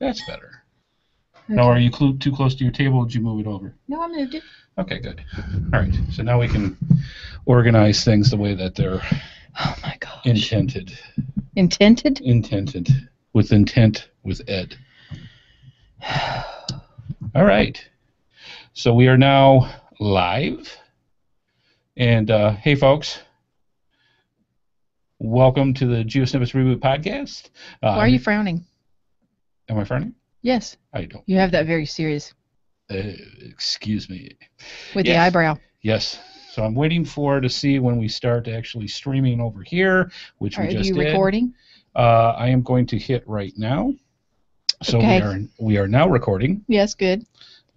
That's better. Okay. Now, are you too close to your table? Did you move it over? No, I moved it. Okay, good. All right. So now we can organize things the way that they're intended. Intended? Intended. With intent with Ed. All right. So we are now live. And hey, folks. Welcome to the GeoSnippits Reboot Podcast. Why are you frowning? Am I frowning? Yes. I don't. You have that very serious. Excuse me. With the eyebrow. Yes. So I'm waiting to see when we start actually streaming over here, which we just did. Are you recording? I am going to hit right now. So okay. we are now recording. Yes, good.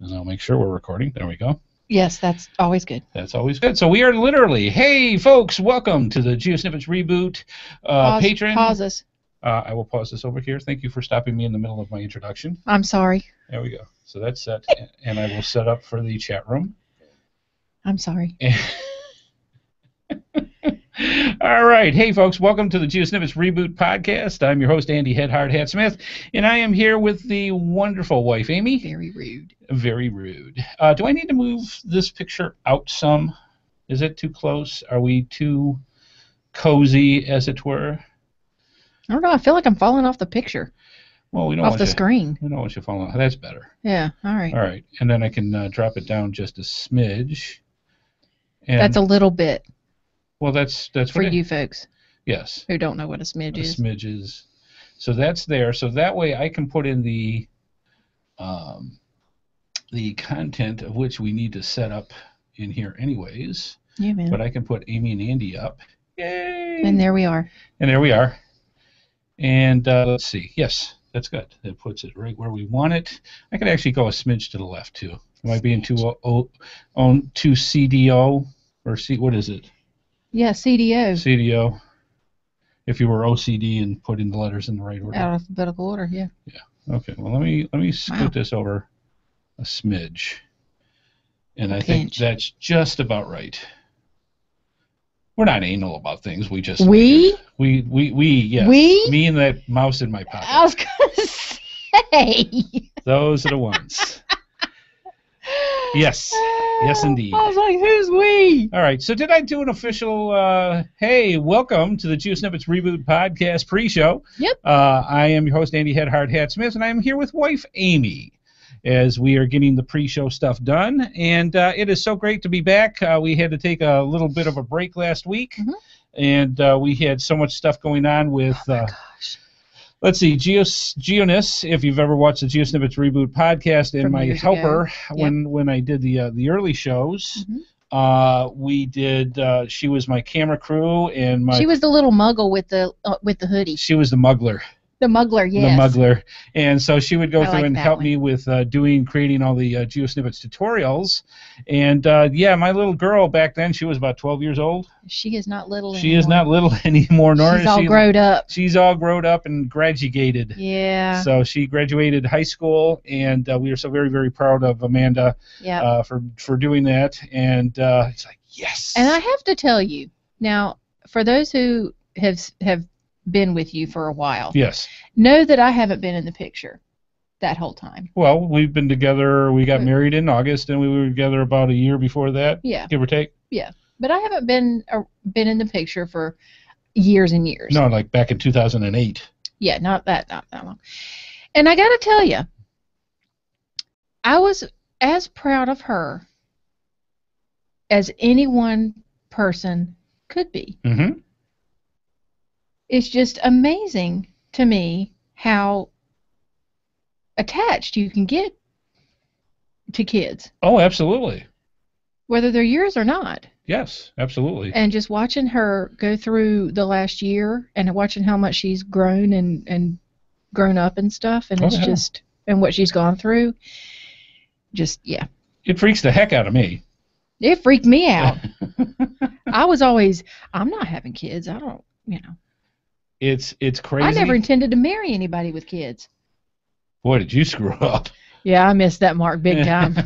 And I'll make sure we're recording. There we go. Yes, that's always good. That's always good. So we are literally, hey, folks, welcome to the GeoSnippits Reboot Patreon. Pause us. I will pause this over here. Thank you for stopping me in the middle of my introduction. I'm sorry. There we go. So that's set. And I will set up for the chat room. I'm sorry. All right. Hey, folks. Welcome to the GeoSnippits Reboot Podcast. I'm your host, Andy HeadHardHat Smith, and I am here with the wonderful wife, Amy. Very rude. Very rude. Do I need to move this picture out some? Is it too close? Are we too cozy, as it were? I don't know. I feel like I'm falling off the picture. Well, we don't off the screen. We don't want you falling off. That's better. Yeah. All right. All right. And then I can drop it down just a smidge. And, that's a little bit. Well, that's for you folks. Yes. Who don't know what a smidge is. A smidge is. So that's there. So that way I can put in the content of which we need to set up in here anyways. Yeah, man. But I can put Amy and Andy up. Yay! And there we are. And there we are. And let's see. Yes, that's good. That puts it right where we want it. I could actually go a smidge to the left too. Am I being too CDO or C? What is it? Yeah, CDO. CDO. If you were OCD and putting the letters in the right order. Alphabetical order, yeah. Yeah. Okay. Well, let me scoot this over a smidge, and I think that's just about right. We're not anal about things. We just yes. We me and that mouse in my pocket. I was gonna say. Those are the ones. Yes. Yes, indeed. I was like, who's we? All right. So did I do an official, hey, welcome to the GeoSnippits Reboot Podcast pre-show. Yep. I am your host, Andy HeadHardHat Smith, and I'm here with wife, Amy, as we are getting the pre-show stuff done. And it is so great to be back. We had to take a little bit of a break last week, and we had so much stuff going on with... let's see, Geonis, if you've ever watched the GeoSnippits Reboot Podcast, and my helper when I did the early shows, we did. She was my camera crew, and she was the little muggle with the hoodie. She was the muggler. The muggler, yes. The muggler. And so she would go through and help me with creating all the GeoSnippits tutorials. And, my little girl back then, she was about 12 years old. She is not little anymore. She is not little anymore, nor she's all grown up. She's all grown up and graduated. Yeah. So she graduated high school, and we are so very, very proud of Amanda for doing that. And it's like, yes. And I have to tell you, now, for those who have been with you for a while. Yes. Know that I haven't been in the picture that whole time. Well, we've been together. We got married in August, and we were together about a year before that. Yeah. Give or take. Yeah. But I haven't been in the picture for years and years. No, like back in 2008. Yeah, not that long. And I got to tell you, I was as proud of her as any one person could be. Mm-hmm. It's just amazing to me how attached you can get to kids. Oh, absolutely. Whether they're yours or not. Yes, absolutely. And just watching her go through the last year and watching how much she's grown and grown up and stuff, and it's just, and what she's gone through, just, yeah. It freaks the heck out of me. It freaked me out. I was always, I'm not having kids. I don't, It's crazy. I never intended to marry anybody with kids. Boy, did you screw up. Yeah, I missed that mark big time.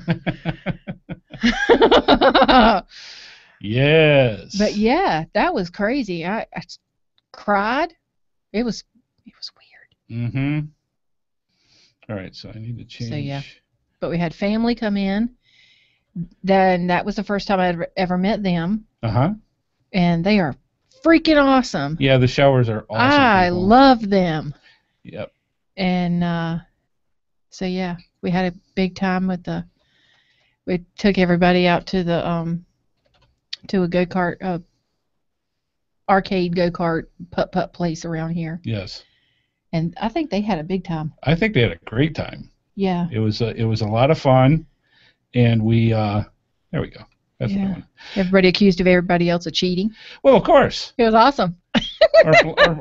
Yes. But yeah, that was crazy. I cried. It was weird. Mm-hmm. All right, so I need to change. So, yeah. But we had family come in. Then that was the first time I'd ever met them. Uh-huh. And they are freaking awesome. Yeah, the showers are awesome. I love them. Yep. And so, yeah, we had a big time with we took everybody out to to a go-kart, arcade go-kart putt-putt place around here. Yes. And I think they had a big time. I think they had a great time. Yeah. It was a lot of fun, and we there we go. That's what I want. Everybody accused of everybody else of cheating. Well, of course. It was awesome.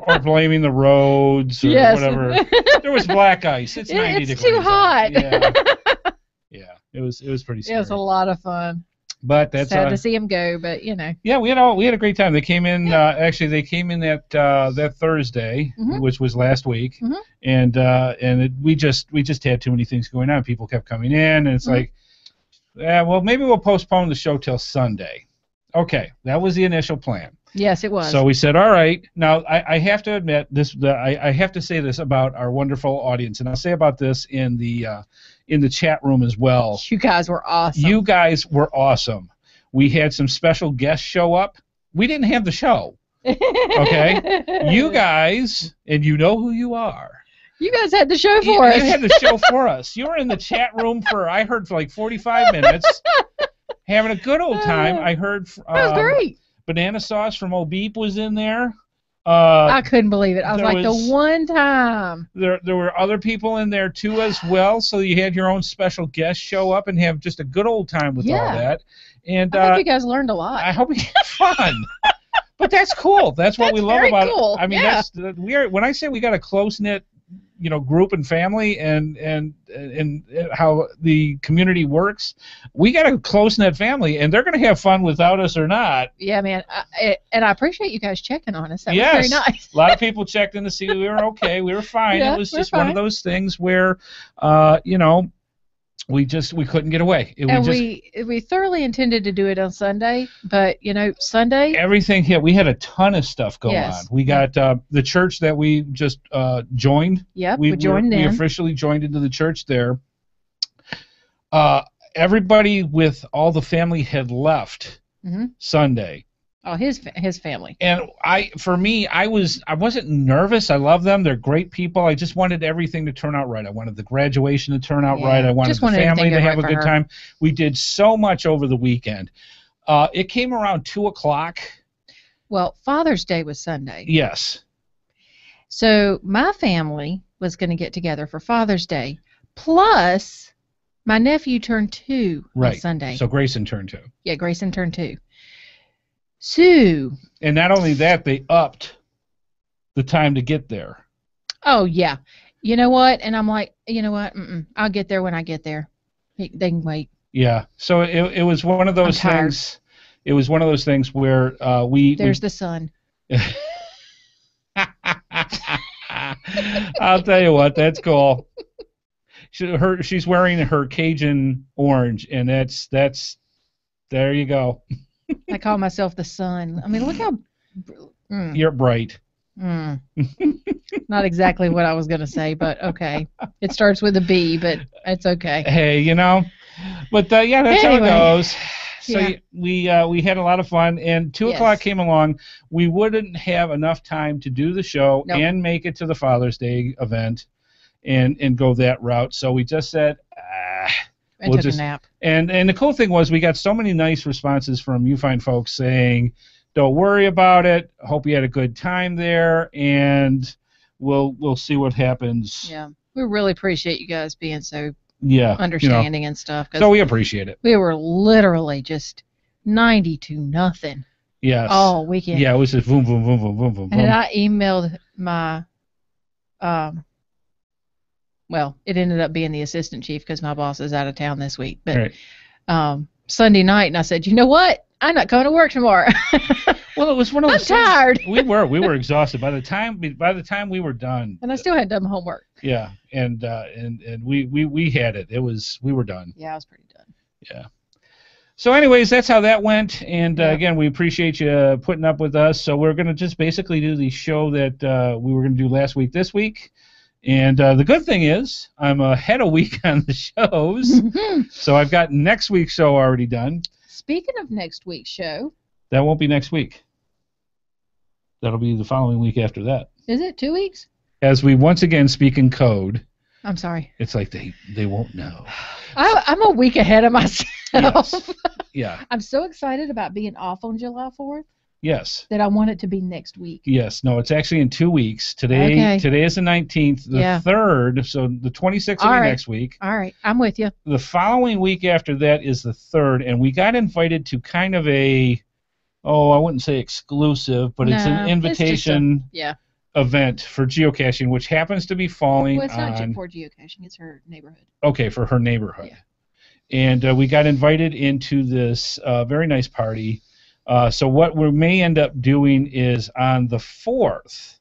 or blaming the roads or whatever. There was black ice. It's 90 degrees. It's too hot. Yeah. It was pretty scary. It was a lot of fun. But that's sad to see them go, but you know. Yeah, we had a great time. They came in actually they came in that Thursday, which was last week, and we just had too many things going on. People kept coming in, and it's like, yeah, well, maybe we'll postpone the show till Sunday. Okay, that was the initial plan. Yes, it was. So we said, all right. Now I have to admit this. I have to say this about our wonderful audience, and I'll say about this in the chat room as well. You guys were awesome. You guys were awesome. We had some special guests show up. We didn't have the show. Okay? You guys, and you know who you are. You guys had the show for us. You had the show for us. You were in the chat room I heard for like 45 minutes, having a good old time. I heard that was great. Banana Sauce from Obeep was in there. I couldn't believe it. I was like, the one time. There were other people in there too as well, so you had your own special guest show up and have just a good old time with all that. And I think you guys learned a lot. I hope you had fun. But that's cool. That's what we love about it. I mean, when I say we got a close knit, group and family, and how the community works, we got a close knit family, and they're going to have fun without us or not. Yeah, man, and I appreciate you guys checking on us. That was very nice. A lot of people checked in to see we were okay. We were fine. Yeah, it was just one of those things where, we couldn't get away. We thoroughly intended to do it on Sunday, but Sunday everything hit. We had a ton of stuff going on. We got the church that we just joined. Yep, we joined in. We officially joined into the church there. Everybody with all the family had left Sunday. Oh, his family. And I wasn't nervous. I love them. They're great people. I just wanted everything to turn out right. I wanted the graduation to turn out right. I wanted the family to have a good time. We did so much over the weekend. It came around 2:00. Well, Father's Day was Sunday. Yes. So my family was going to get together for Father's Day. Plus, my nephew turned 2 on Sunday. So Grayson turned 2. Yeah, Grayson turned 2. So, and not only that, they upped the time to get there. Oh, yeah. You know what? And I'm like, you know what? I'll get there when I get there. They can wait. Yeah. So it was one of those things. It was one of those things where There's the sun. I'll tell you what, that's cool. She's wearing her Cajun orange, and that's there you go. I call myself the sun. I mean, look how... You're bright. Not exactly what I was going to say, but okay. It starts with a B, but it's okay. Hey, But, that's how it goes. So we had a lot of fun, and 2:00 came along. We wouldn't have enough time to do the show and make it to the Father's Day event and go that route. So we just said... And took a nap. And the cool thing was we got so many nice responses from you fine folks saying, don't worry about it. Hope you had a good time there, and we'll see what happens. Yeah, we really appreciate you guys being so understanding and stuff. So we appreciate it. We were literally just 90-0. Yes. All weekend. Yeah, it was just boom, boom, boom, boom, boom, boom. And I emailed my well, it ended up being the assistant chief because my boss is out of town this week. But Sunday night, and I said, you know what? I'm not going to work tomorrow. Well, it was one of those. I'm tired. We were exhausted by the time we were done. And I still had done homework. Yeah, and we had it. We were done. Yeah, I was pretty done. Yeah. So, anyways, that's how that went. And again, we appreciate you putting up with us. So we're gonna just basically do the show that we were gonna do last week this week. And the good thing is I'm ahead a week on the shows. So I've got next week's show already done. Speaking of next week's show. That won't be next week. That'll be the following week after that. Is it 2 weeks? As we once again speak in code. I'm sorry. It's like they won't know. I'm a week ahead of myself. Yes. Yeah. I'm so excited about being off on July 4th. Yes. That I want it to be next week. Yes. No, it's actually in 2 weeks. Today is the 19th. The 3rd, so the 26th will be next week. All right. I'm with you. The following week after that is the 3rd, and we got invited to kind of I wouldn't say exclusive, but it's an invitation event for geocaching, which happens to be falling Well, it's not for geocaching. It's her neighborhood. Okay, for her neighborhood. Yeah. And we got invited into this very nice party. So what we may end up doing is on the 4th,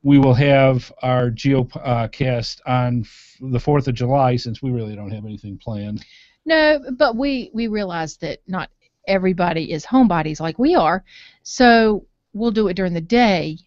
we will have our geocast on the 4th of July, since we really don't have anything planned. No, but we realize that not everybody is homebodies like we are, so we'll do it during the day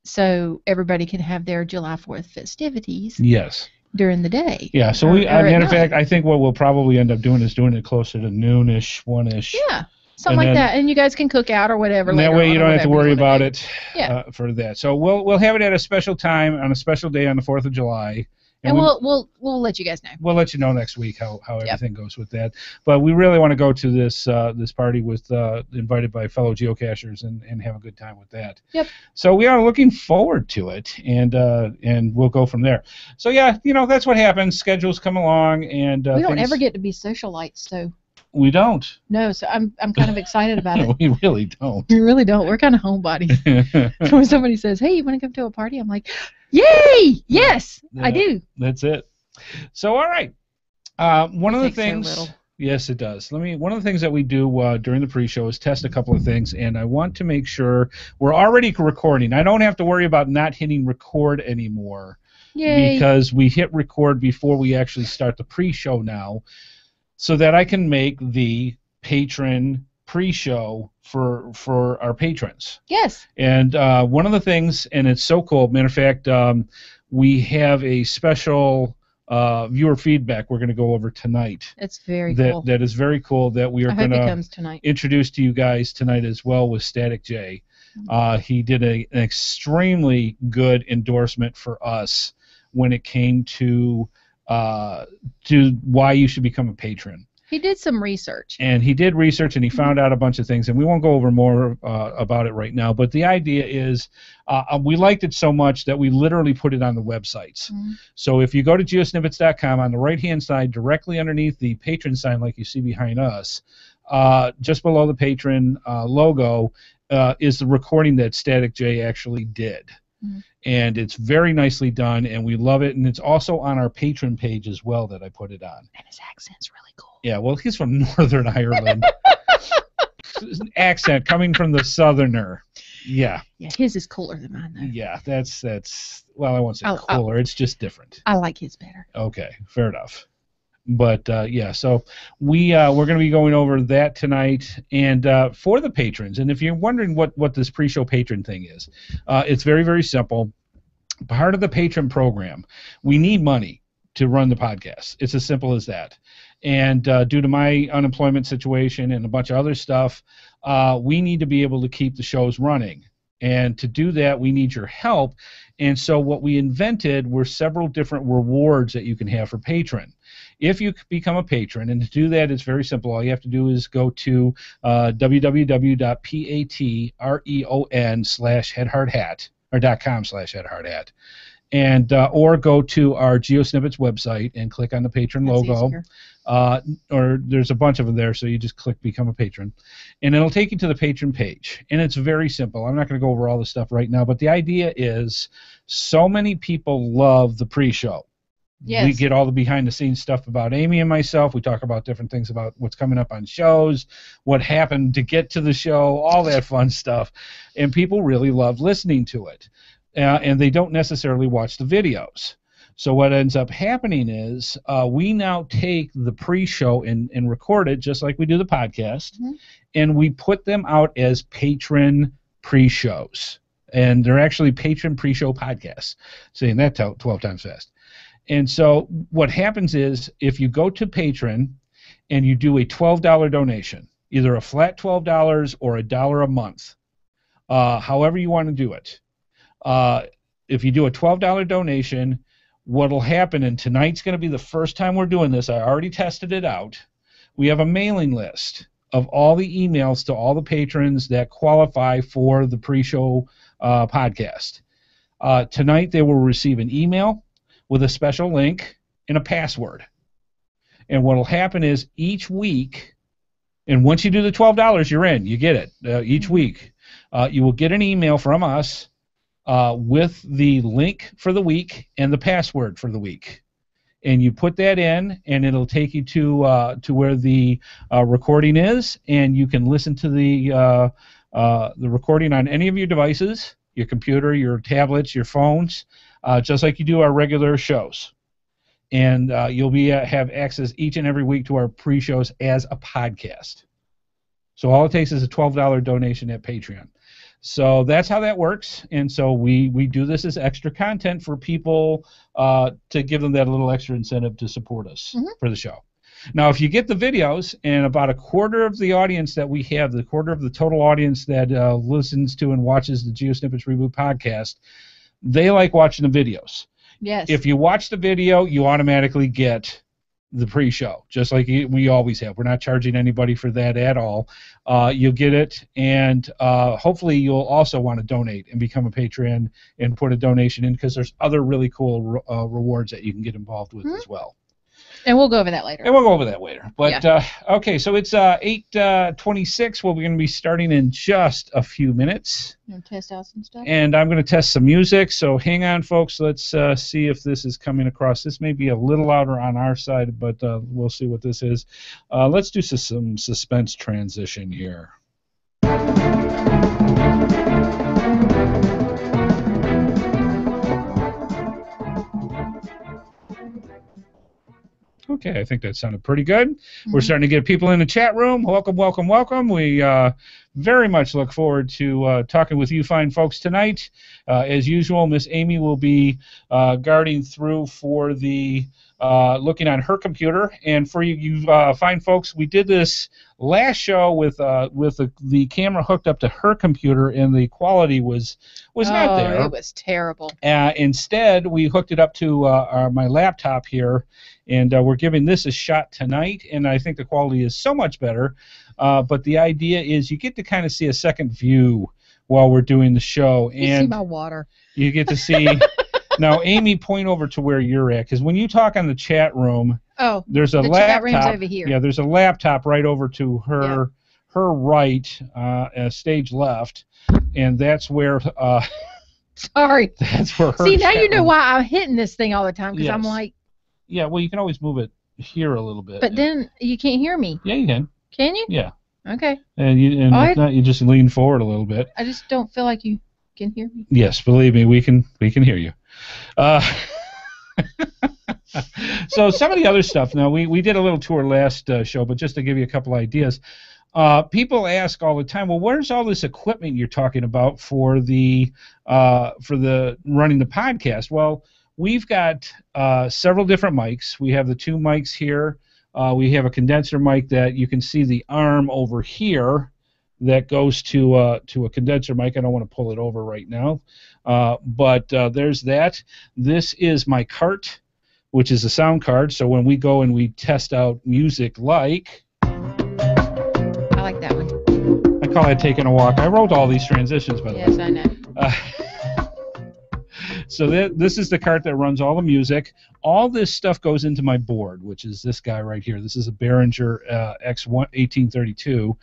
so everybody can have their July 4th festivities. Yes. During the day. Yeah, so matter of fact, I think what we'll probably end up doing is doing it closer to noonish, 1-ish. Yeah. Something like that, and you guys can cook out or whatever. And that way you don't have to worry about it Yeah. For that. So we'll have it at a special time on a special day on the 4th of July. And we'll let you guys know. We'll let you know next week how everything goes with that. But we really want to go to this party with invited by fellow geocachers and have a good time with that. Yep. So we are looking forward to it, and we'll go from there. So yeah, that's what happens. Schedules come along, and we don't ever get to be socialites, so. We don't. No, so I'm kind of excited about it. We really don't. We really don't. We're kind of homebodies. So when somebody says, "Hey, you want to come to a party?" I'm like, "Yay! Yes, I do." That's it. So all right. One of the things. So little. Yes, it does. One of the things that we do during the pre-show is test a couple of things, and I want to make sure we're already recording. I don't have to worry about not hitting record anymore. Yay. Because we hit record before we actually start the pre-show now. So that I can make the patron pre-show for our patrons. Yes. And one of the things, and it's so cool, matter of fact, we have a special viewer feedback we're going to go over tonight. That's very cool. That is very cool that we are going to introduce to you guys tonight as well with Static J. He did an extremely good endorsement for us when it came to why you should become a patron. He did some research. And he did research, and he found out a bunch of things, and we won't go over more about it right now, but the idea is we liked it so much that we literally put it on the websites. Mm-hmm. So if you go to geosnippits.com, on the right-hand side, directly underneath the patron sign like you see behind us, just below the patron logo is the recording that Static J actually did. Mm-hmm. And it's very nicely done, and we love it. And it's also on our patron page as well that I put it on. And his accent's really cool. Yeah, well, he's from Northern Ireland. Accent coming from the Southerner. Yeah. Yeah, his is cooler than mine, though. Yeah, that's well, I won't say cooler. It's just different. I like his better. Okay, fair enough. But yeah, so we're going to be going over that tonight, and for the patrons. And if you're wondering what this pre-show patron thing is, it's very, very simple. Part of the patron program, we need money to run the podcast. It's as simple as that. And due to my unemployment situation and a bunch of other stuff, we need to be able to keep the shows running. And to do that, we need your help. And so what we invented were several different rewards that you can have for patron. If you become a patron, and to do that, it's very simple. All you have to do is go to www.patreon.com/HeadHardHat or .com/HeadHardHat, and or go to our GeoSnippits website and click on the patron logo. Or there's a bunch of them there, so you just click Become a Patron, and it'll take you to the patron page. And it's very simple. I'm not going to go over all the stuff right now, but the idea is so many people love the pre-show. Yes. We get all the behind-the-scenes stuff about Amy and myself. We talk about different things about what's coming up on shows, what happened to get to the show, all that fun stuff. And people really love listening to it. And they don't necessarily watch the videos. So what ends up happening is we now take the pre-show and record it just like we do the podcast, and we put them out as patron pre-shows. and they're actually patron pre-show podcasts, saying that 12 times fast. And so what happens is if you go to Patreon and you do a $12 donation, either a flat $12 or $1 a month, however you want to do it. If you do a $12 donation, what'll happen, and tonight's going to be the first time we're doing this, I already tested it out, we have a mailing list of all the emails to all the patrons that qualify for the pre-show podcast. Tonight they will receive an email with a special link and a password. And what will happen is each week, and once you do the $12, you're in. You get it each week. You will get an email from us with the link for the week and the password for the week. And you put that in, and it'll take you to where the recording is, and you can listen to the recording on any of your devices, your computer, your tablets, your phones, just like you do our regular shows. And you'll have access each and every week to our pre-shows as a podcast. So all it takes is a $12 donation at Patreon. So that's how that works. And so we do this as extra content for people to give them that little extra incentive to support us for the show. Now, if you get the videos, and about a quarter of the audience that we have, the quarter of the total audience that listens to and watches the GeoSnippits Reboot podcast, they like watching the videos. Yes. If you watch the video, you automatically get the pre-show, just like we always have. We're not charging anybody for that at all. You'll get it, and hopefully you'll also want to donate and become a patron and put a donation in, because there's other really cool rewards that you can get involved with as well. And we'll go over that later. And we'll go over that later. But okay, so it's 8:26. Well, we're going to be starting in just a few minutes. You want to test out some stuff? And I'm going to test some music. So hang on, folks. Let's see if this is coming across. This may be a little louder on our side, but we'll see what this is. Let's do some suspense transition here. Okay, I think that sounded pretty good. We're starting to get people in the chat room. Welcome, welcome, welcome. We very much look forward to talking with you fine folks tonight. As usual, Miss Amy will be guarding through for the looking on her computer. And for you fine folks, we did this last show with the camera hooked up to her computer, and the quality was not there. It was terrible. Instead, we hooked it up to my laptop here, and we're giving this a shot tonight, and I think the quality is so much better. But the idea is you get to kind of see a second view while we're doing the show. You see my water. You get to see... Now, Amy, point over to where you're at, because when you talk on the chat room, there's a laptop. Chat room's over here. Yeah, there's a laptop right over to her right, stage left, and that's where. Sorry. That's where her. See, now you know why I'm hitting this thing all the time, because I'm like. Yeah, well, you can always move it here a little bit. But then you can't hear me. Yeah, you can. Can you? Yeah. Okay. And if not, you just lean forward a little bit. I just don't feel like you can hear me. Yes, believe me, we can hear you. So some of the other stuff. Now we did a little tour last show, but just to give you a couple ideas, people ask all the time, well, where's all this equipment you're talking about for the running the podcast? Well, we've got several different mics. We have the two mics here. We have a condenser mic that you can see the arm over here that goes to a condenser mic. I don't want to pull it over right now, but there's that. This is my cart, which is a sound card. So when we go and we test out music, like I like that one. I call it taking a walk. I wrote all these transitions, by the way. Yes, I know. So this is the cart that runs all the music. All this stuff goes into my board, which is this guy right here. This is a Behringer X1832,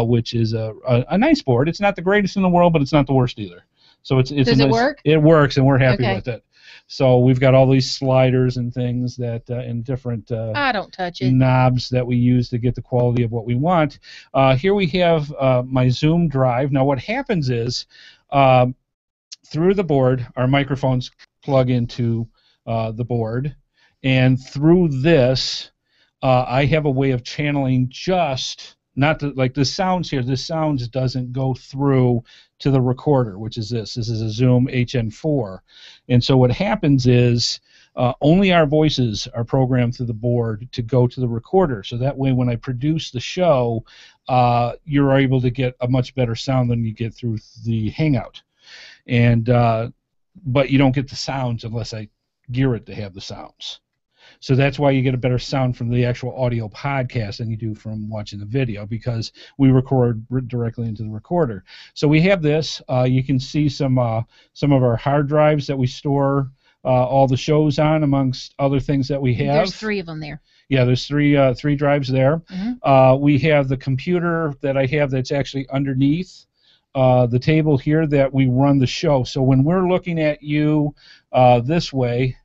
which is a nice board. It's not the greatest in the world, but it's not the worst either. So it's Does it work? It works, and we're happy with it. So we've got all these sliders and things that and different I don't touch it. knobs that we use to get the quality of what we want. Here we have my Zoom drive. Now what happens is through the board, our microphones plug into the board, and through this, I have a way of channeling just not like the sounds here. The sounds doesn't go through to the recorder, which is this. This is a Zoom HN4, and so what happens is only our voices are programmed through the board to go to the recorder. So that way, when I produce the show, you're able to get a much better sound than you get through the Hangout, and but you don't get the sounds unless I gear it to have the sounds. So that's why you get a better sound from the actual audio podcast than you do from watching the video, because we record directly into the recorder. So we have this. You can see some of our hard drives that we store all the shows on, amongst other things that we have. There's 3 of them there. Yeah, there's three drives there. Mm-hmm. We have the computer that I have that's actually underneath the table here that we run the show. So when we're looking at you this way,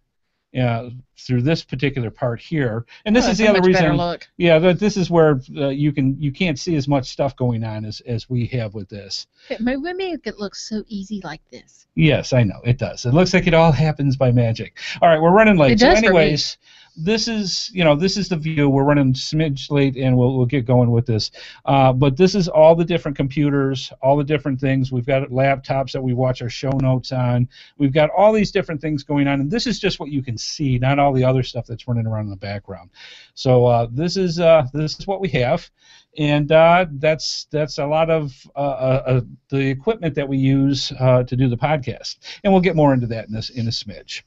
through this particular part here, and this is the other reason. Look. Yeah, this is where you can't see as much stuff going on as we have with this. Maybe make it look so easy like this. Yes, I know it does. It looks like it all happens by magic. All right, we're running late. So, anyways, this is the view. We're running smidge late, and we'll get going with this. But this is all the different computers, all the different things. We've got laptops that we watch our show notes on. We've got all these different things going on, and this is just what you can see, not all the other stuff that's running around in the background. So this is what we have, and that's a lot of the equipment that we use to do the podcast, and we'll get more into that in a smidge.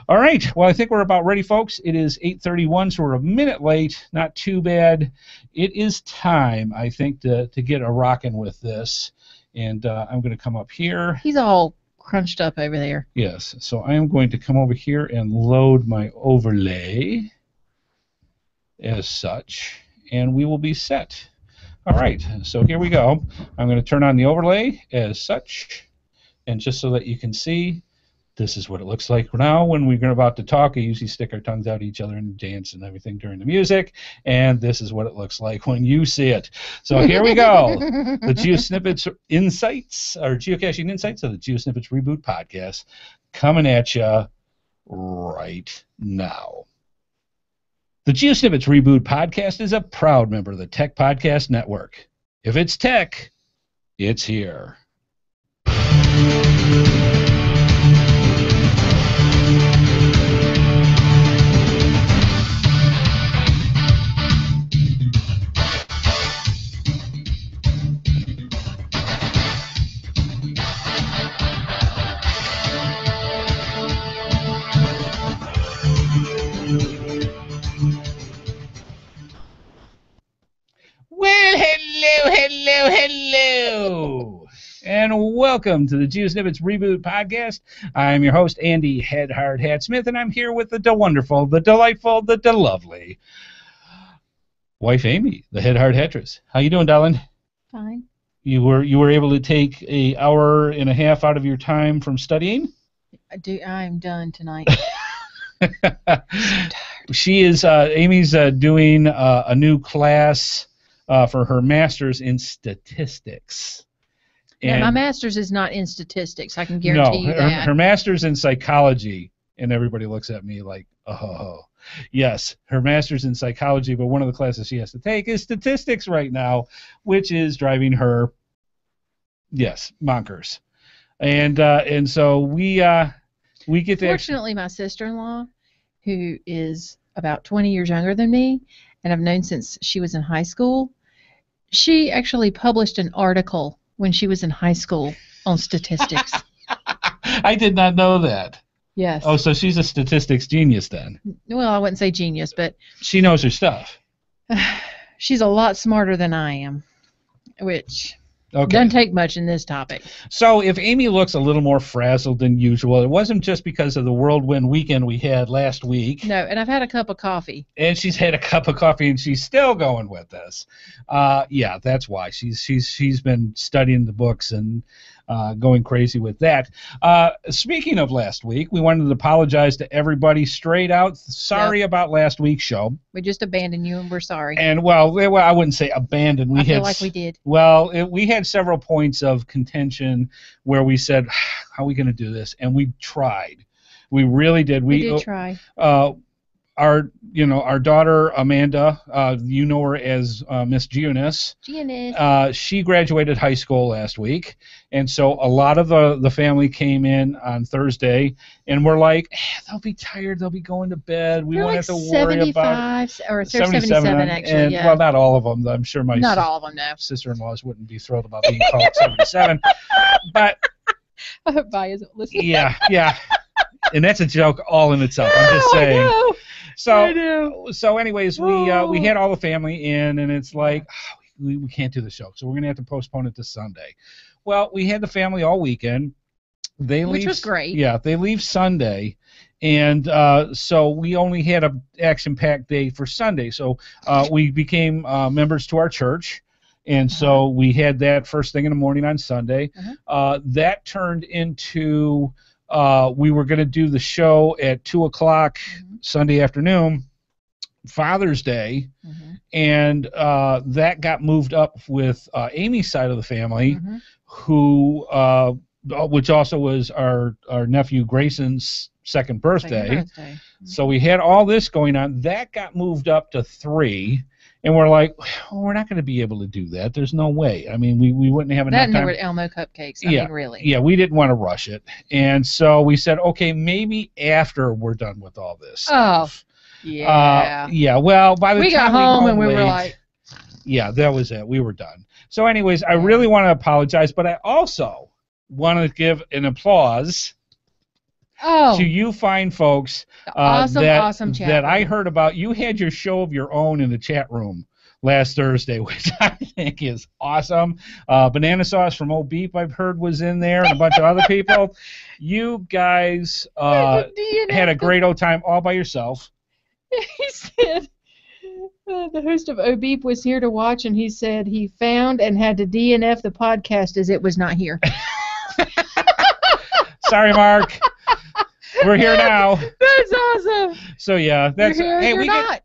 All right. Well, I think we're about ready, folks. It is 8:31, so we're a minute late. Not too bad. It is time, I think, to get a rocking with this. And I'm going to come up here. He's all crunched up over there. Yes. So I am going to come over here and load my overlay as such, and we will be set. All right. So here we go. I'm going to turn on the overlay as such, and just so that you can see, this is what it looks like now when we're about to talk. We usually stick our tongues out at each other and dance and everything during the music, and this is what it looks like when you see it. So here we go. The GeoSnippits Insights, or Geocaching Insights of the GeoSnippits Reboot Podcast, coming at you right now. The GeoSnippits Reboot Podcast is a proud member of the Tech Podcast Network. If it's tech, it's here. Hello, and welcome to the GeoSnippits Reboot Podcast. I'm your host, Andy HeadHardHat Smith, and I'm here with the wonderful, the delightful, the lovely wife, Amy, the HeadHardHatress. How you doing, darling? Fine. You were able to take an hour and a half out of your time from studying? I'm done tonight. She is. Amy's doing a new class for her master's in statistics. And my master's is not in statistics, I can guarantee you that. Her master's in psychology, and everybody looks at me like, oh. Yes, her master's in psychology, but one of the classes she has to take is statistics right now, which is driving her, yes, bonkers. And so we get to... Fortunately, my sister-in-law, who is about 20 years younger than me, and I've known since she was in high school, she actually published an article when she was in high school on statistics. I did not know that. Yes. Oh, so she's a statistics genius then. Well, I wouldn't say genius, but... She knows her stuff. She's a lot smarter than I am, which... Doesn't take much in this topic. So if Amy looks a little more frazzled than usual, it wasn't just because of the whirlwind weekend we had last week. No, and I've had a cup of coffee. And she's had a cup of coffee, and she's still going with us. Yeah, that's why. She's been studying the books and going crazy with that. Speaking of last week, we wanted to apologize to everybody straight out. Sorry about last week's show. We just abandoned you, and we're sorry. And, well I wouldn't say abandoned. I feel like we did. Well, we had several points of contention where we said, how are we going to do this? And we tried. We really did. We did try. our daughter Amanda, you know her as Miss Giunis. She graduated high school last week, and so a lot of the family came in on Thursday, and we're like, they'll be tired, they'll be going to bed. We won't have to worry about it. Or 77 actually. And, yeah. Well, not all of them. I'm sure not all of them. No. Sister-in-laws wouldn't be thrilled about being called 77, but I hope Vi isn't listening. Yeah. And that's a joke all in itself. I'm just saying. I know. So anyways, we had all the family in, and it's like, we can't do the show, so we're gonna have to postpone it to Sunday. Well, we had the family all weekend. Which was great. Yeah, they leave Sunday, and so we only had a action-packed day for Sunday. So we became members to our church. And so we had that first thing in the morning on Sunday. That turned into we were going to do the show at 2 o'clock Sunday afternoon, Father's Day, and that got moved up with Amy's side of the family, who, which also was our nephew Grayson's second birthday. So we had all this going on. That got moved up to 3. And we're like, we're not going to be able to do that. There's no way. I mean, we wouldn't have enough time. That and Elmo cupcakes. I mean, really. Yeah, we didn't want to rush it. And so we said, okay, maybe after we're done with all this. Oh, yeah. Yeah, well, by the time we got home and we late, were like. Yeah, that was it. We were done. So anyways, I really want to apologize, but I also want to give an applause to you fine folks awesome chat that room. I heard about. You had your show of your own in the chat room last Thursday, which I think is awesome. Banana Sauce from Old Beef, I've heard, was in there, and a bunch of other people. You guys had a great old time all by yourself. He said the host of O Beep was here to watch, and he said he found and had to DNF the podcast as it was not here. Sorry, Mark. We're here now. That's awesome. So yeah, that's not.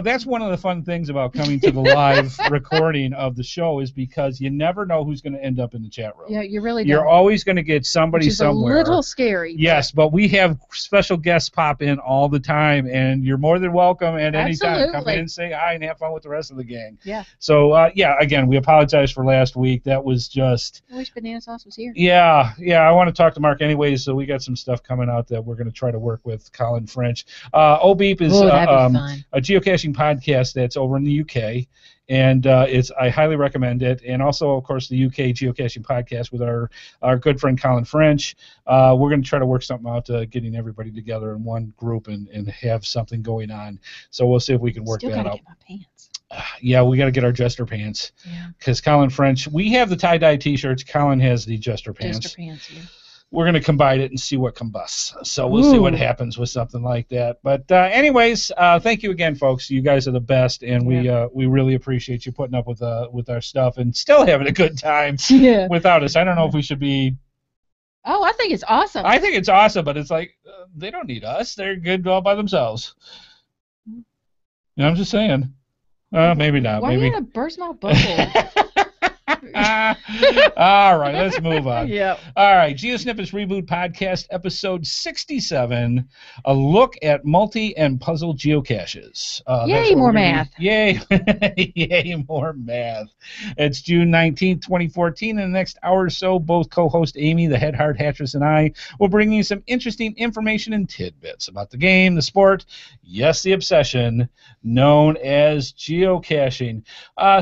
That's one of the fun things about coming to the live recording of the show is because you never know who's going to end up in the chat room. Yeah, you really don't. You're always going to get somebody somewhere. Which is a little scary. Yes, but we have special guests pop in all the time, and you're more than welcome at any time. Come in and say hi and have fun with the rest of the gang. Yeah. So, again, we apologize for last week. That was just... I wish Banana Sauce was here. Yeah, I want to talk to Mark anyways, so we got some stuff coming out that we're going to try to work with Colin French. O-Beep is a geocaching podcast that's over in the UK, and I highly recommend it. And also, of course, the UK Geocaching Podcast with our good friend Colin French. We're going to try to work something out, getting everybody together in one group and have something going on. So we'll see if we can work that out. Get my pants. Yeah, we got to get our Jester pants. Yeah. Because Colin French, we have the tie-dye T-shirts. Colin has the Jester pants. Jester pants, yeah. We're going to combine it and see what combusts. So we'll see what happens with something like that. But anyways, thank you again, folks. You guys are the best, and we really appreciate you putting up with our stuff and still having a good time without us. I don't know if we should be... Oh, I think it's awesome. I think it's awesome, but it's like, they don't need us. They're good all by themselves. I'm just saying. Maybe not. Why are you going to burst my bubble? All right, let's move on. Yeah. All right, GeoSnippits Reboot Podcast, episode 67, a look at multi and puzzle geocaches. Yay, more math. Yay, yay, more math. It's June 19th, 2014. In the next hour or so, both co-host Amy, the HeadHardHatress, and I will bring you some interesting information and tidbits about the game, the sport, yes, the obsession, known as geocaching.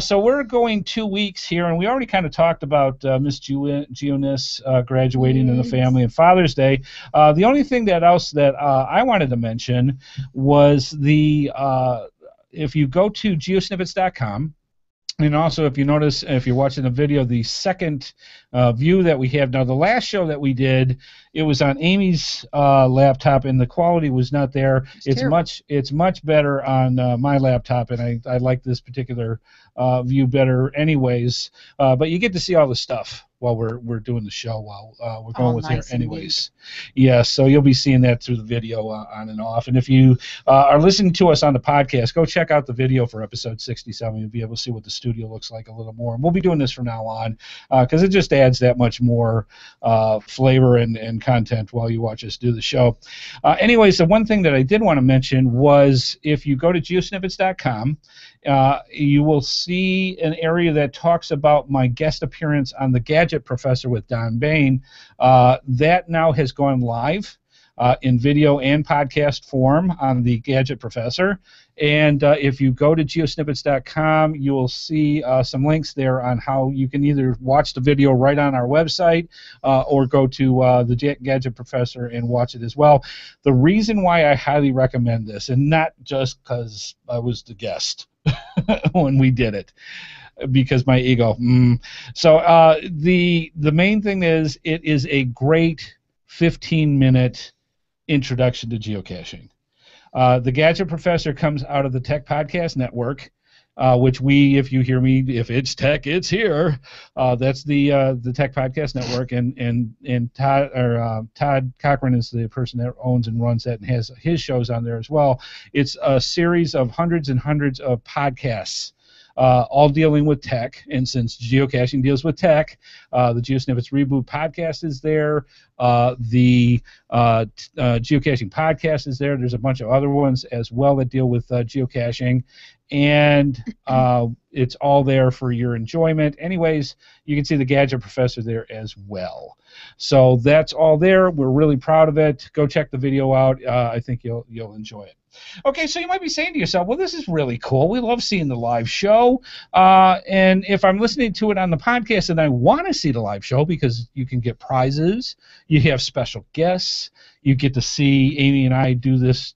So we're going 2 weeks here, and we already kind of talked about Miss Giunis graduating in the family and Father's Day. The only thing else that I wanted to mention was if you go to geosnippits.com, and also, if you notice, if you're watching the video, the second view that we have now, the last show that we did, it was on Amy's laptop, and the quality was not there. It's much better on my laptop, and I like this particular view better anyways. But you get to see all the stuff while we're doing the show while we're going with nice here anyways. Yeah, so you'll be seeing that through the video on and off. And if you are listening to us on the podcast, go check out the video for episode 67. You'll be able to see what the studio looks like a little more. And we'll be doing this from now on because it just adds that much more flavor and content while you watch us do the show. Anyways, the one thing that I did want to mention was if you go to geosnippits.com, you will see an area that talks about my guest appearance on the Gadget Professor with Don Bain. That now has gone live in video and podcast form on the Gadget Professor. And if you go to geosnippits.com, you will see some links there on how you can either watch the video right on our website or go to the Gadget Professor and watch it as well. The reason why I highly recommend this, and not just because I was the guest when we did it, because my ego. So the main thing is it is a great 15-minute introduction to geocaching. The Gadget Professor comes out of the Tech Podcast Network, which if you hear me, if it's tech, it's here. That's the Tech Podcast Network, and Todd Cochran is the person that owns and runs that and has his shows on there as well. It's a series of hundreds and hundreds of podcasts. All dealing with tech, and since geocaching deals with tech, the GeoSnippits Reboot Podcast is there. The geocaching podcast is there. There's a bunch of other ones as well that deal with geocaching, and it's all there for your enjoyment. Anyways, you can see the Gadget Professor there as well. So that's all there. We're really proud of it. Go check the video out. I think you'll enjoy it. Okay, so you might be saying to yourself, well, this is really cool. We love seeing the live show. And if I'm listening to it on the podcast and I want to see the live show because you can get prizes, you have special guests, you get to see Amy and I do this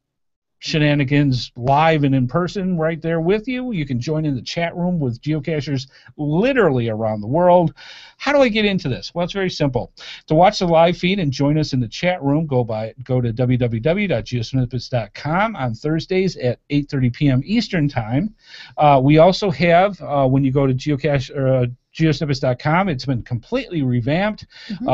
shenanigans live and in person right there with you. You can join in the chat room with geocachers literally around the world. How do I get into this? Well, it's very simple. To watch the live feed and join us in the chat room, go to www.geosnippits.com on Thursdays at 8:30 p.m. Eastern Time. We also have, when you go to geosnippits.com, it's been completely revamped.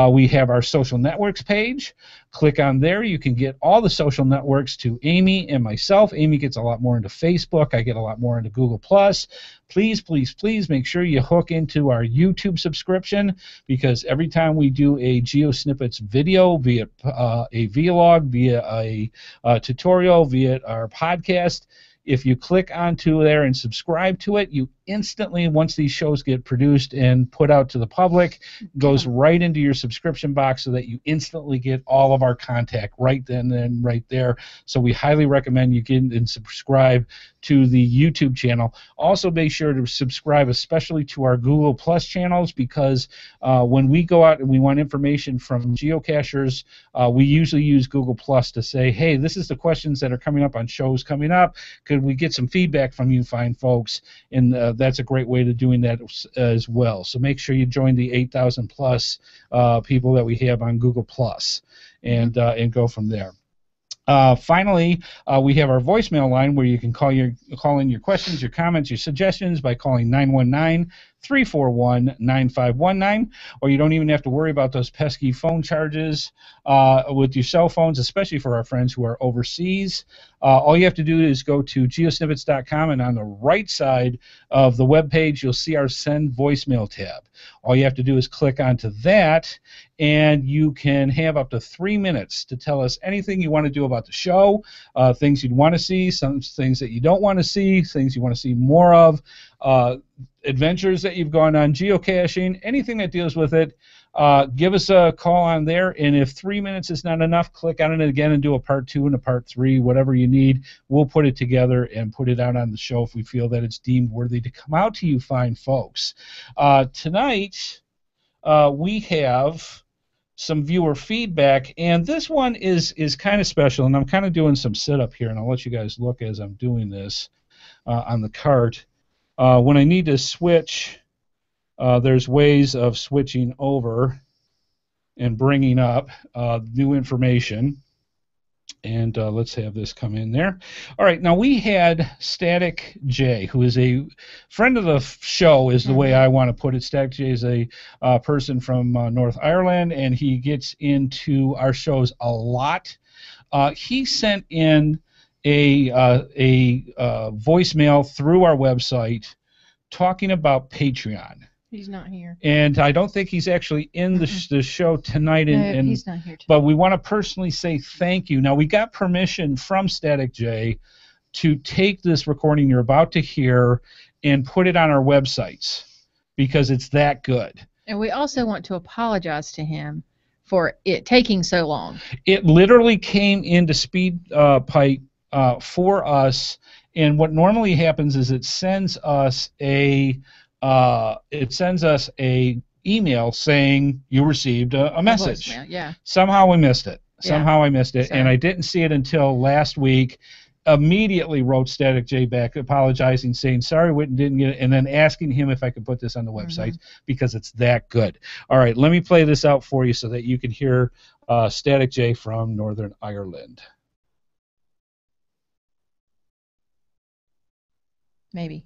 We have our social networks page. Click on there. You can get all the social networks to Amy and myself. Amy gets a lot more into Facebook. I get a lot more into Google+. Please, please, please make sure you hook into our YouTube subscription, because every time we do a GeoSnippits video, via a vlog, via a tutorial, via our podcast, if you click onto there and subscribe to it, you instantly, once these shows get produced and put out to the public, goes right into your subscription box so that you instantly get all of our contact right then and right there. So we highly recommend you get and subscribe to the YouTube channel. Also, make sure to subscribe especially to our Google Plus channels, because when we go out and we want information from geocachers, we usually use Google Plus to say, hey, this is the questions that are coming up on shows coming up. Could we get some feedback from you fine folks? And that's a great way to doing that as well. So make sure you join the 8,000 plus people that we have on Google Plus, and go from there. Finally, we have our voicemail line where you can call in your questions, your comments, your suggestions by calling 919-341-9519, or you don't even have to worry about those pesky phone charges with your cell phones, especially for our friends who are overseas. All you have to do is go to geosnippits.com, and on the right side of the web page, you'll see our Send Voicemail tab. All you have to do is click onto that, and you can have up to 3 minutes to tell us anything you want to do about the show, things you'd want to see, some things that you don't want to see, things you want to see more of, adventures that you've gone on geocaching, anything that deals with it. Give us a call on there, and if 3 minutes is not enough, click on it again and do a part 2 and a part 3, whatever you need. We'll put it together and put it out on the show if we feel that it's deemed worthy to come out to you fine folks. Tonight, we have some viewer feedback, and this one is kind of special, and I'm kind of doing some setup here, and I'll let you guys look as I'm doing this on the cart. When I need to switch, there's ways of switching over and bringing up new information. And let's have this come in there. All right, now we had Static J, who is a friend of the show, is the way I want to put it. Static J is a person from North Ireland, and he gets into our shows a lot. He sent in a voicemail through our website talking about Patreon. He's not here. And I don't think he's actually in the show tonight. No, he's not here tonight. But we want to personally say thank you. Now, we got permission from Static J to take this recording you're about to hear and put it on our websites because it's that good. And we also want to apologize to him for it taking so long. It literally came into SpeedPipe for us, and what normally happens is it sends us a email saying you received a message. Voicemail, yeah. Somehow we missed it. So, and I didn't see it until last week. Immediately wrote Static J back apologizing, saying sorry we didn't get it, and then asking him if I could put this on the website because it's that good. All right, let me play this out for you so that you can hear Static J from Northern Ireland. Maybe.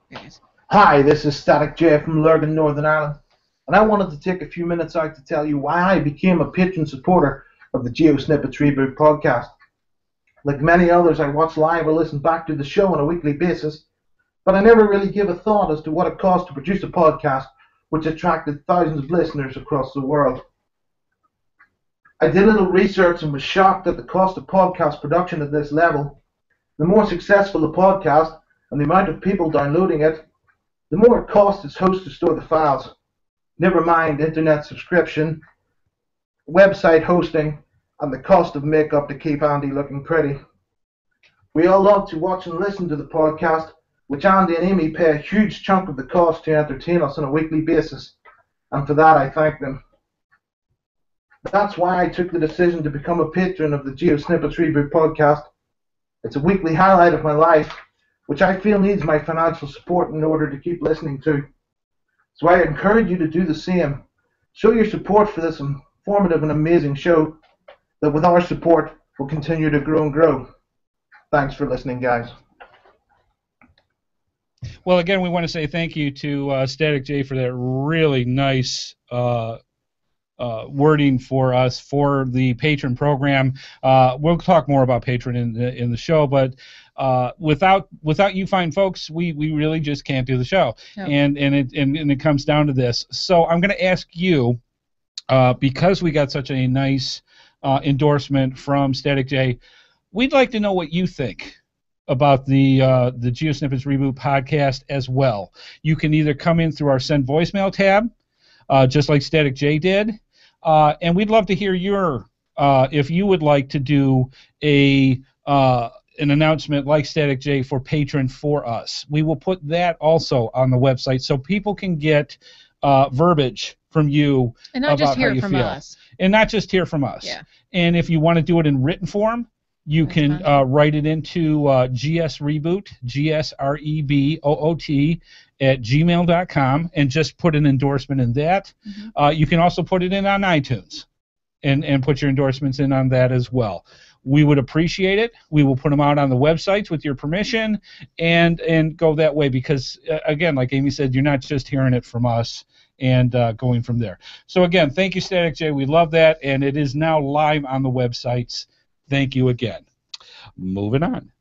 There it is. Hi, this is Static J from Lurgan, Northern Ireland, and I wanted to take a few minutes out to tell you why I became a patron supporter of the GeoSnippits Reboot Podcast. Like many others, I watch live or listen back to the show on a weekly basis, but I never really gave a thought as to what it cost to produce a podcast which attracted thousands of listeners across the world. I did a little research and was shocked at the cost of podcast production at this level. The more successful the podcast and the amount of people downloading it, the more it costs its host to store the files. Never mind internet subscription, website hosting, and the cost of makeup to keep Andy looking pretty. We all love to watch and listen to the podcast, which Andy and Amy pay a huge chunk of the cost to entertain us on a weekly basis, and for that I thank them. That's why I took the decision to become a patron of the GeoSnippits Reboot Podcast. It's a weekly highlight of my life, which I feel needs my financial support in order to keep listening to. So I encourage you to do the same. Show your support for this informative and amazing show that with our support will continue to grow and grow. Thanks for listening, guys. Well, again, we want to say thank you to Static J for that really nice wording for us for the patron program. We'll talk more about patron in the show, but without you fine folks, we really just can't do the show. No. And it comes down to this. So I'm going to ask you, because we got such a nice endorsement from Static J, we'd like to know what you think about the GeoSnippits Reboot podcast as well. You can either come in through our Send Voicemail tab, just like Static J did, and we'd love to hear your if you would like to do an announcement like Static J for patron for us. We will put that also on the website so people can get verbiage from you and not about just hear how you from feel. us. And not just hear from us. Yeah. And if you want to do it in written form, you can write it into GSReboot, GSREBOOT @gmail.com, and just put an endorsement in that. You can also put it in on iTunes and put your endorsements in on that as well. We would appreciate it. We will put them out on the websites with your permission and go that way because, again, like Amy said, you're not just hearing it from us and going from there. So, again, thank you, Static J. We love that, and it is now live on the websites. Thank you again. Moving on.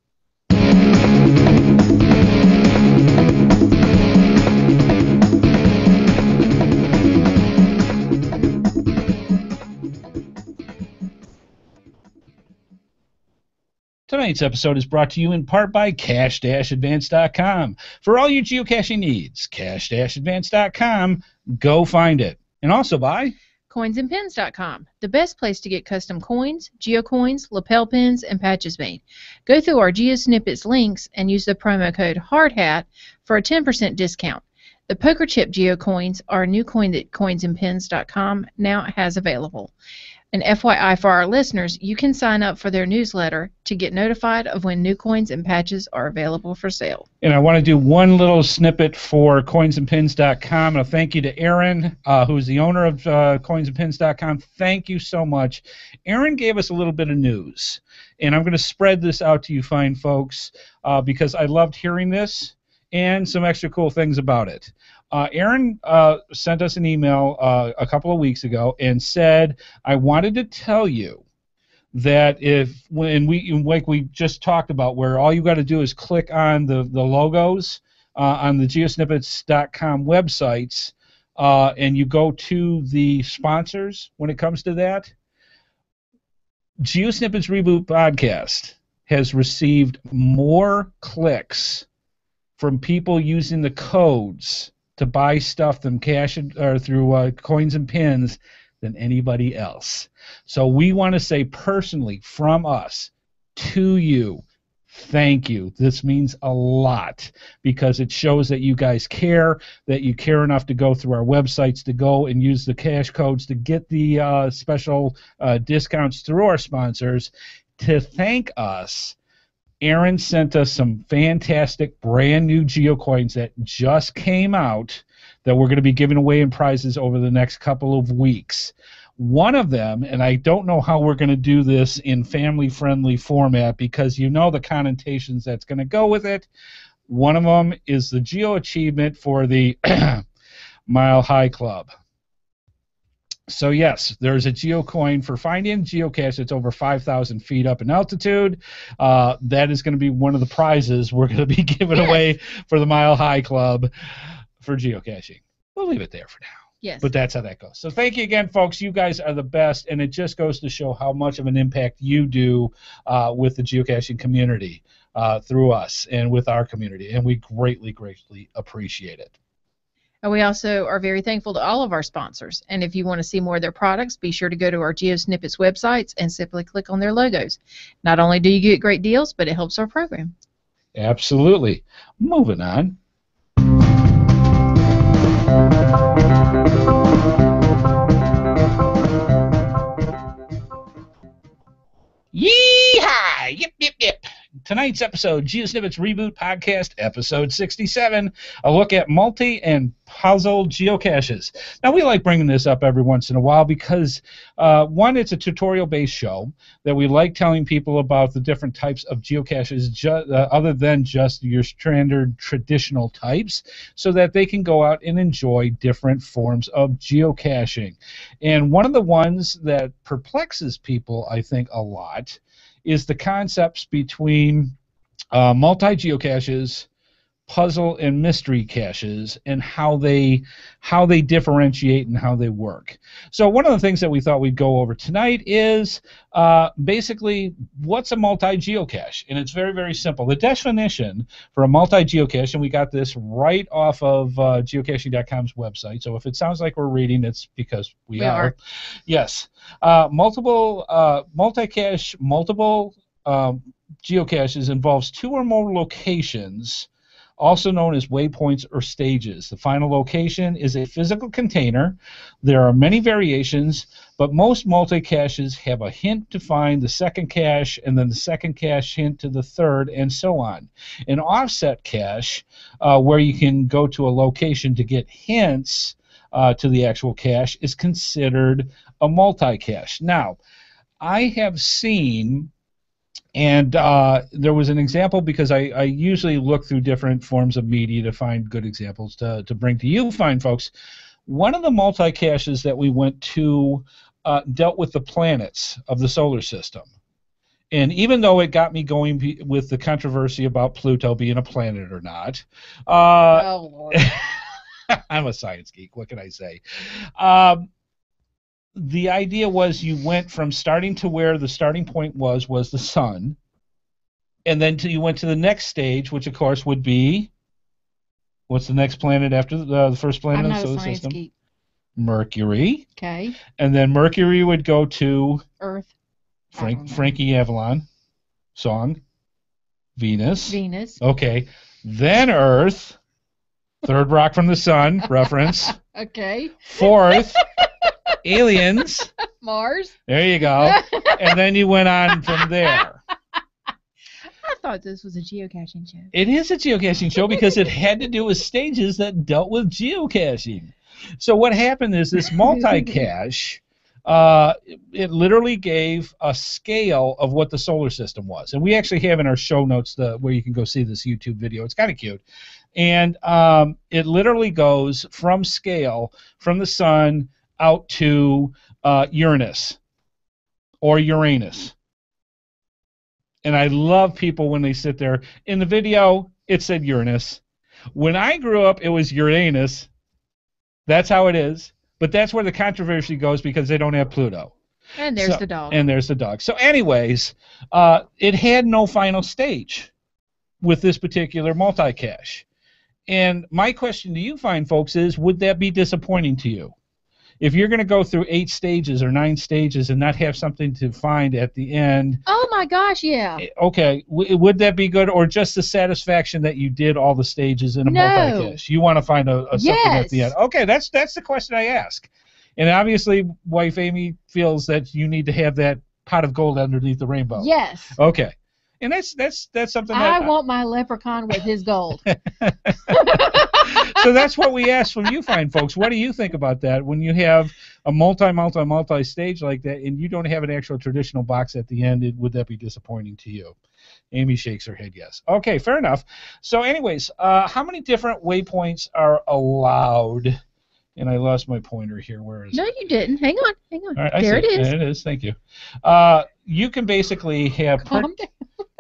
Tonight's episode is brought to you in part by Cache-Advance.com. For all your geocaching needs, Cache-Advance.com, go find it. And also by Coinsandpins.com, the best place to get custom coins, geocoins, lapel pins, and patches made. Go through our GeoSnippets links and use the promo code HeadHardHat for a 10% discount. The poker chip geocoins are a new coin that Coinsandpins.com now has available. And FYI for our listeners, you can sign up for their newsletter to get notified of when new coins and patches are available for sale. And I want to do one little snippet for coinsandpins.com. And a thank you to Aaron, who's the owner of coinsandpins.com. Thank you so much. Aaron gave us a little bit of news. And I'm going to spread this out to you fine folks because I loved hearing this and some extra cool things about it. Aaron sent us an email a couple of weeks ago and said, I wanted to tell you that when we just talked about, where all you got to do is click on the logos on the geosnippits.com websites and you go to the sponsors when it comes to that, GeoSnippits Reboot Podcast has received more clicks from people using the codes to buy stuff through coins and pins than anybody else. So we want to say personally from us to you, thank you. This means a lot because it shows that you guys care, that you care enough to go through our websites, to go and use the cash codes to get the special discounts through our sponsors. To thank us, Aaron sent us some fantastic brand new geocoins that just came out that we're going to be giving away in prizes over the next couple of weeks. One of them, and I don't know how we're going to do this in family-friendly format because you know the connotations that's going to go with it. One of them is the Geo Achievement for the Mile High Club. So yes, there's a geocoin for finding geocache that's over 5,000 feet up in altitude. That is going to be one of the prizes we're going to be giving away for the Mile High Club for geocaching. We'll leave it there for now. Yes. But that's how that goes. So thank you again, folks. You guys are the best, and it just goes to show how much of an impact you do with the geocaching community through us and with our community, and we greatly, greatly appreciate it. And we also are very thankful to all of our sponsors. And if you want to see more of their products, be sure to go to our GeoSnippits websites and simply click on their logos. Not only do you get great deals, but it helps our program. Absolutely. Moving on. Yee-haw! Yip, yip, yip. Tonight's episode, GeoSnippits Reboot Podcast, episode 67, a look at multi and puzzle geocaches. Now, we like bringing this up every once in a while because, one, it's a tutorial-based show that we like telling people about the different types of geocaches other than just your standard traditional types so that they can go out and enjoy different forms of geocaching. And one of the ones that perplexes people, I think, a lot is the concepts between multi-geocaches, puzzle and mystery caches, and how they differentiate and how they work. So one of the things that we thought we'd go over tonight is basically what's a multi-geocache, and it's very, very simple. The definition for a multi-geocache, and we got this right off of geocaching.com's website, so if it sounds like we're reading, it's because we are. Yes. Multiple geocaches involves two or more locations, also known as waypoints or stages. The final location is a physical container. There are many variations, but most multi-caches have a hint to find the second cache, and then the second cache hint to the third, and so on. An offset cache, where you can go to a location to get hints to the actual cache, is considered a multi-cache. Now, I have seen, and there was an example because I usually look through different forms of media to find good examples to bring to you fine folks. One of the multi-caches that we went to dealt with the planets of the solar system. And even though it got me going with the controversy about Pluto being a planet or not, Oh, Lord. I'm a science geek, what can I say? The idea was you went from starting to where the starting point was the sun, and then you went to the next stage, which of course would be, what's the next planet after the first planet I'm of the not a solar science system? geek. Mercury. Okay. And then Mercury would go to Earth. Frankie Avalon song. Venus. Venus. Okay. Then Earth. Third rock from the sun reference. Okay. Fourth, aliens. Mars. There you go. And then you went on from there. I thought this was a geocaching show. It is a geocaching show because it had to do with stages that dealt with geocaching. So what happened is this multi-cache, it literally gave a scale of what the solar system was. And we actually have in our show notes where you can go see this YouTube video. It's kind of cute. And it literally goes from scale, from the sun out to Uranus or Uranus. And I love people when they sit there. In the video, it said Uranus. When I grew up, it was Uranus. That's how it is. But that's where the controversy goes because they don't have Pluto. And there's the dog. And there's the dog. So anyways, it had no final stage with this particular multi-cache. And my question to you fine folks is, would that be disappointing to you? If you're going to go through 8 stages or 9 stages and not have something to find at the end. Oh, my gosh, yeah. Okay, would that be good, or just the satisfaction that you did all the stages in a multi-cache? You want to find a something at the end. Okay, that's the question I ask. And obviously, wife Amy feels that you need to have that pot of gold underneath the rainbow. Yes. Okay. And that's something that I want my leprechaun with his gold. So that's what we ask from you fine folks. What do you think about that when you have a multi stage like that and you don't have an actual traditional box at the end? Would that be disappointing to you? Amy shakes her head yes. Okay, fair enough. So anyways, how many different waypoints are allowed? And I lost my pointer here. Where is it? No, you didn't. Hang on. All right, there it is. It is. Thank you. You can basically have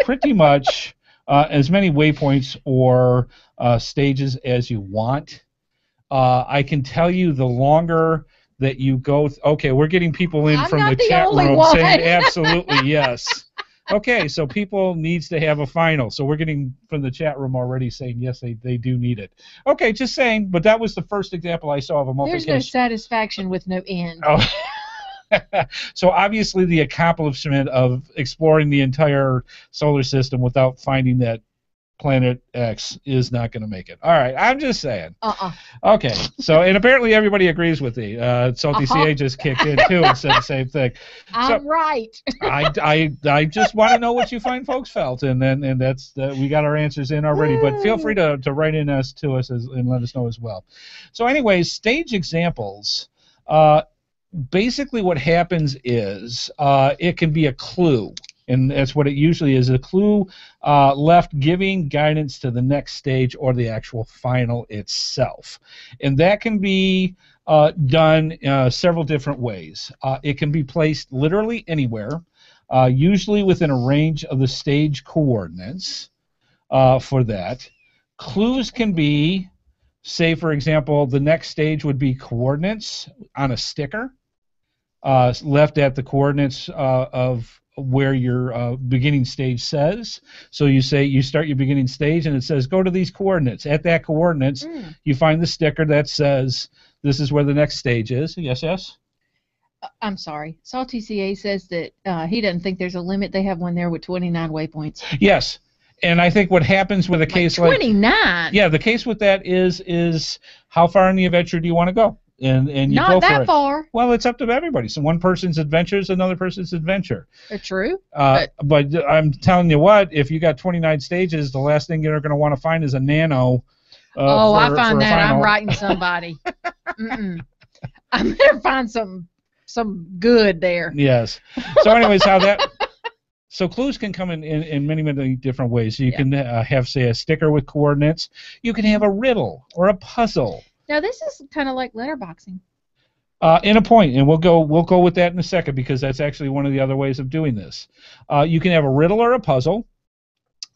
pretty much as many waypoints or stages as you want. I can tell you the longer that you go. Okay, we're getting people in from the chat room saying absolutely yes. Okay, so people needs to have a final. So we're getting from the chat room already saying yes, they do need it. Okay, just saying. But that was the first example I saw of a multi-cache. There's no satisfaction with no end. Oh. So obviously the accomplishment of exploring the entire solar system without finding that planet X is not going to make it. All right, I'm just saying. Okay, so and apparently everybody agrees with me. Salty CA just kicked in too and said the same thing. I'm right. I just want to know what you fine folks felt, and that's we got our answers in already. But feel free to write in to us and let us know as well. So anyways, stage examples. Basically what happens is it can be a clue, and that's what it usually is, a clue left giving guidance to the next stage or the actual final itself. And that can be done several different ways. It can be placed literally anywhere, usually within a range of the stage coordinates for that. Clues can be, say for example, the next stage would be coordinates on a sticker left at the coordinates of where your beginning stage says. So you start your beginning stage and it says go to these coordinates. At that coordinates you find the sticker that says this is where the next stage is. Yes? I'm sorry. Salty CA says that he doesn't think there's a limit. They have one there with 29 waypoints. Yes. And I think what happens with a case like 29. Yeah, the case with that is how far in the adventure do you want to go? And you not go that for it. far. Well, it's up to everybody. So one person's adventure is another person's adventure. True. But I'm telling you what, if you got 29 stages, the last thing you're going to want to find is a nano. I find that I'm writing somebody. I'm going to find some good there. Yes. So anyways, So clues can come in many, many different ways. You can have, say, a sticker with coordinates. You can have a riddle or a puzzle. Now this is kind of like letterboxing. In a point, and we'll go with that in a second because that's actually one of the other ways of doing this. You can have a riddle or a puzzle.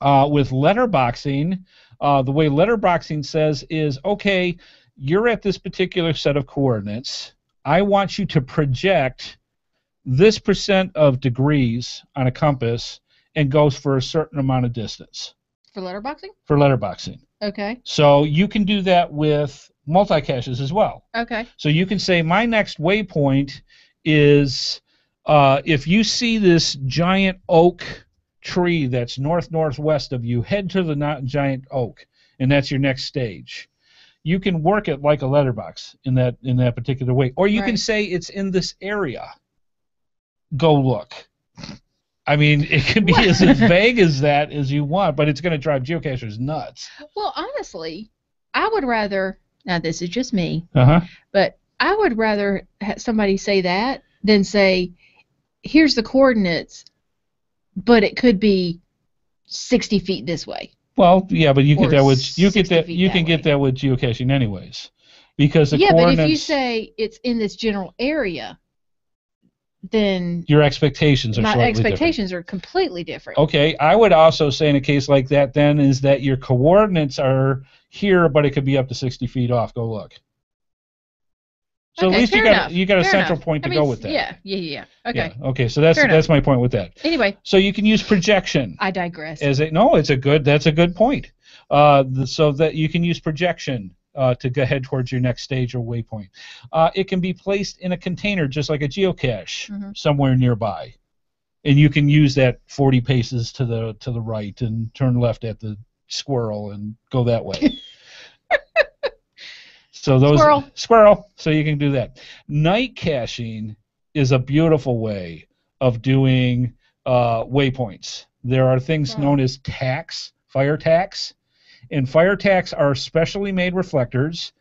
With letterboxing, the way letterboxing says is, okay, you're at this particular set of coordinates. I want you to project this % of degrees on a compass and goes for a certain amount of distance. For letterboxing? For letterboxing. Okay. So you can do that with multi-caches as well. Okay. So you can say my next waypoint is if you see this giant oak tree that's northwest of you, head to the giant oak, and that's your next stage. You can work it like a letterbox in that particular way, or you can say it's in this area. go look. I mean, it can be as vague as that as you want, but it's going to drive geocachers nuts. Well, honestly, I would rather, now this is just me, Uh-huh. but I would rather somebody say that than say, here's the coordinates, but it could be 60 feet this way. Well, yeah, but you Or get that with 60 feet can that get way. that with geocaching anyways, because the Yeah, but coordinates. if you say it's in this general area, then your expectations are my slightly expectations are completely different. Okay, I would also say in a case like that then is that your coordinates are here, but it could be up to 60 feet off. Go look. So Okay, at least fair enough. you got a Fair central enough. point to go with that. Yeah. Okay. Yeah. Okay. So that's Fair enough. my point with that. Anyway, So you can use projection. I digress. That's a good point. So that you can use projection to go head towards your next stage or waypoint. It can be placed in a container just like a geocache somewhere nearby, and you can use that 40 paces to the right and turn left at the squirrel and go that way. So squirrel. So you can do that. Night caching is a beautiful way of doing waypoints. There are things known as tacks, fire tacks, and fire tacks are specially made reflectors.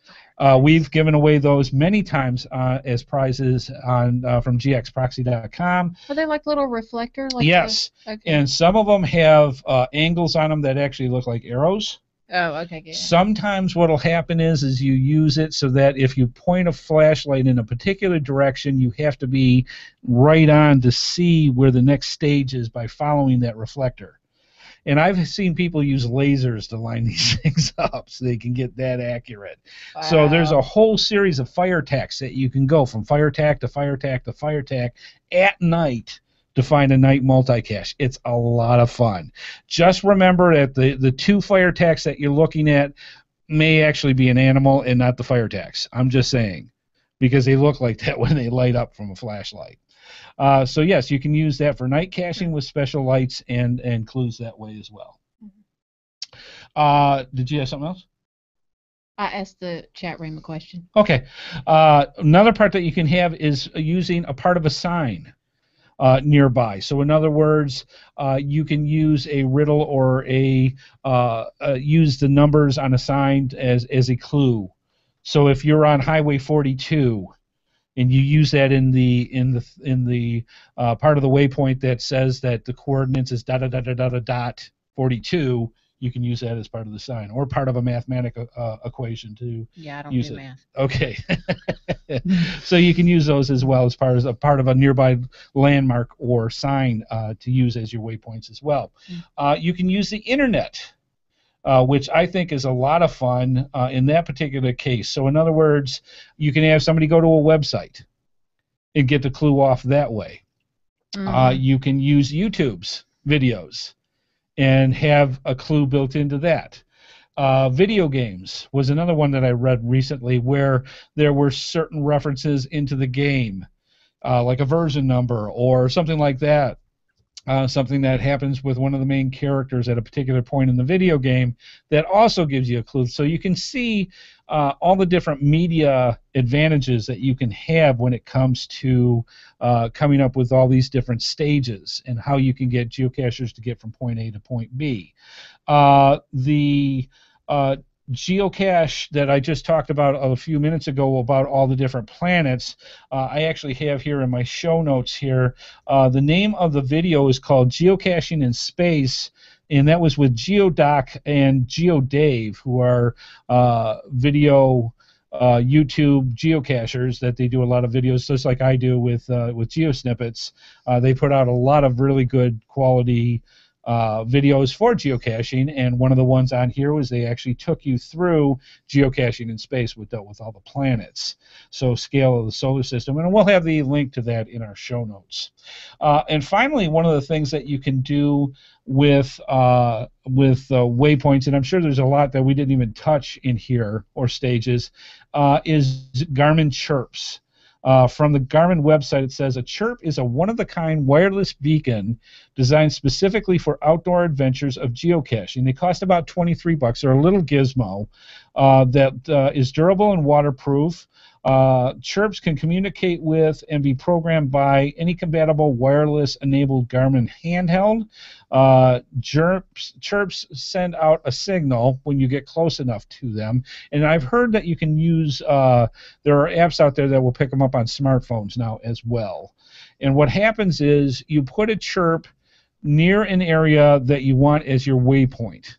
We've given away those many times as prizes on from gxproxy.com. Are they like little reflector? Yes, okay. And some of them have angles on them that actually look like arrows. Oh, okay. Yeah. Sometimes what will happen is you use it so that if you point a flashlight in a particular direction, you have to be right on to see where the next stage is by following that reflector. And I've seen people use lasers to line these things up so they can get that accurate. Wow. So there's a whole series of fire tacks that you can go from fire tack to fire tack to fire tack at night to find a night multicache. It's a lot of fun. Just remember that the two fire tacks that you're looking at may actually be an animal and not the fire tacks. I'm just saying, because they look like that when they light up from a flashlight. So yes, you can use that for night caching with special lights and clues that way as well. Did you have something else? I asked the chat room a question. Okay. Another part that you can have is using a part of a sign nearby. So in other words, you can use a riddle or use the numbers on a sign as a clue. So if you're on Highway 42 and you use that in the part of the waypoint that says that the coordinates is dot 42, you can use that as part of the sign or part of a mathematical equation to I don't use do it. math. Okay. So you can use those as well as part of a nearby landmark or sign to use as your waypoints as well. You can use the internet, which I think is a lot of fun in that particular case. So in other words, you can have somebody go to a website and get the clue off that way. You can use YouTube's videos and have a clue built into that. Video games was another one that I read recently where there were certain references into the game, like a version number or something like that. Something that happens with one of the main characters at a particular point in the video game that also gives you a clue. So you can see all the different media advantages that you can have when it comes to coming up with all these different stages and how you can get geocachers to get from point A to point B. The geocache that I just talked about a few minutes ago about all the different planets, I actually have here in my show notes here. The name of the video is called Geocaching in Space, and that was with GeoDoc and GeoDave, who are video YouTube geocachers that they do a lot of videos, just like I do with GeoSnippits. They put out a lot of really good quality videos for geocaching, and one of the ones on here was they actually took you through geocaching in space with all the planets, so scale of the solar system, and we'll have the link to that in our show notes. And finally, one of the things that you can do with waypoints, and I'm sure there's a lot that we didn't even touch in here or stages, is Garmin chirps. From the Garmin website, it says a chirp is a one-of-a-kind wireless beacon designed specifically for outdoor adventures of geocaching. They cost about $23. They're a little gizmo that is durable and waterproof. Chirps can communicate with and be programmed by any compatible wireless-enabled Garmin handheld. Chirps send out a signal when you get close enough to them, and I've heard that you can use, there are apps out there that will pick them up on smartphones now as well. And what happens is you put a chirp near an area that you want as your waypoint.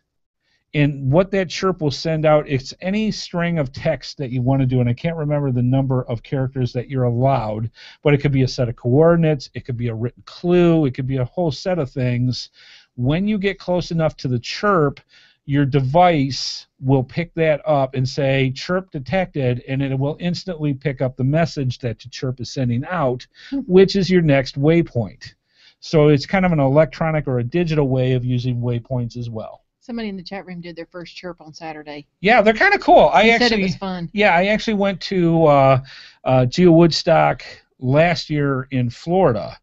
And what that chirp will send out, it's any string of text that you want to do, and I can't remember the number of characters that you're allowed, but it could be a set of coordinates, it could be a written clue, it could be a whole set of things. When you get close enough to the chirp, your device will pick that up and say, chirp detected, and it will instantly pick up the message that the chirp is sending out, which is your next waypoint. So it's kind of an electronic or a digital way of using waypoints as well. Somebody in the chat room did their first chirp on Saturday. Yeah, they're kind of cool. He said it was fun. Yeah, I actually went to Geo Woodstock last year in Florida,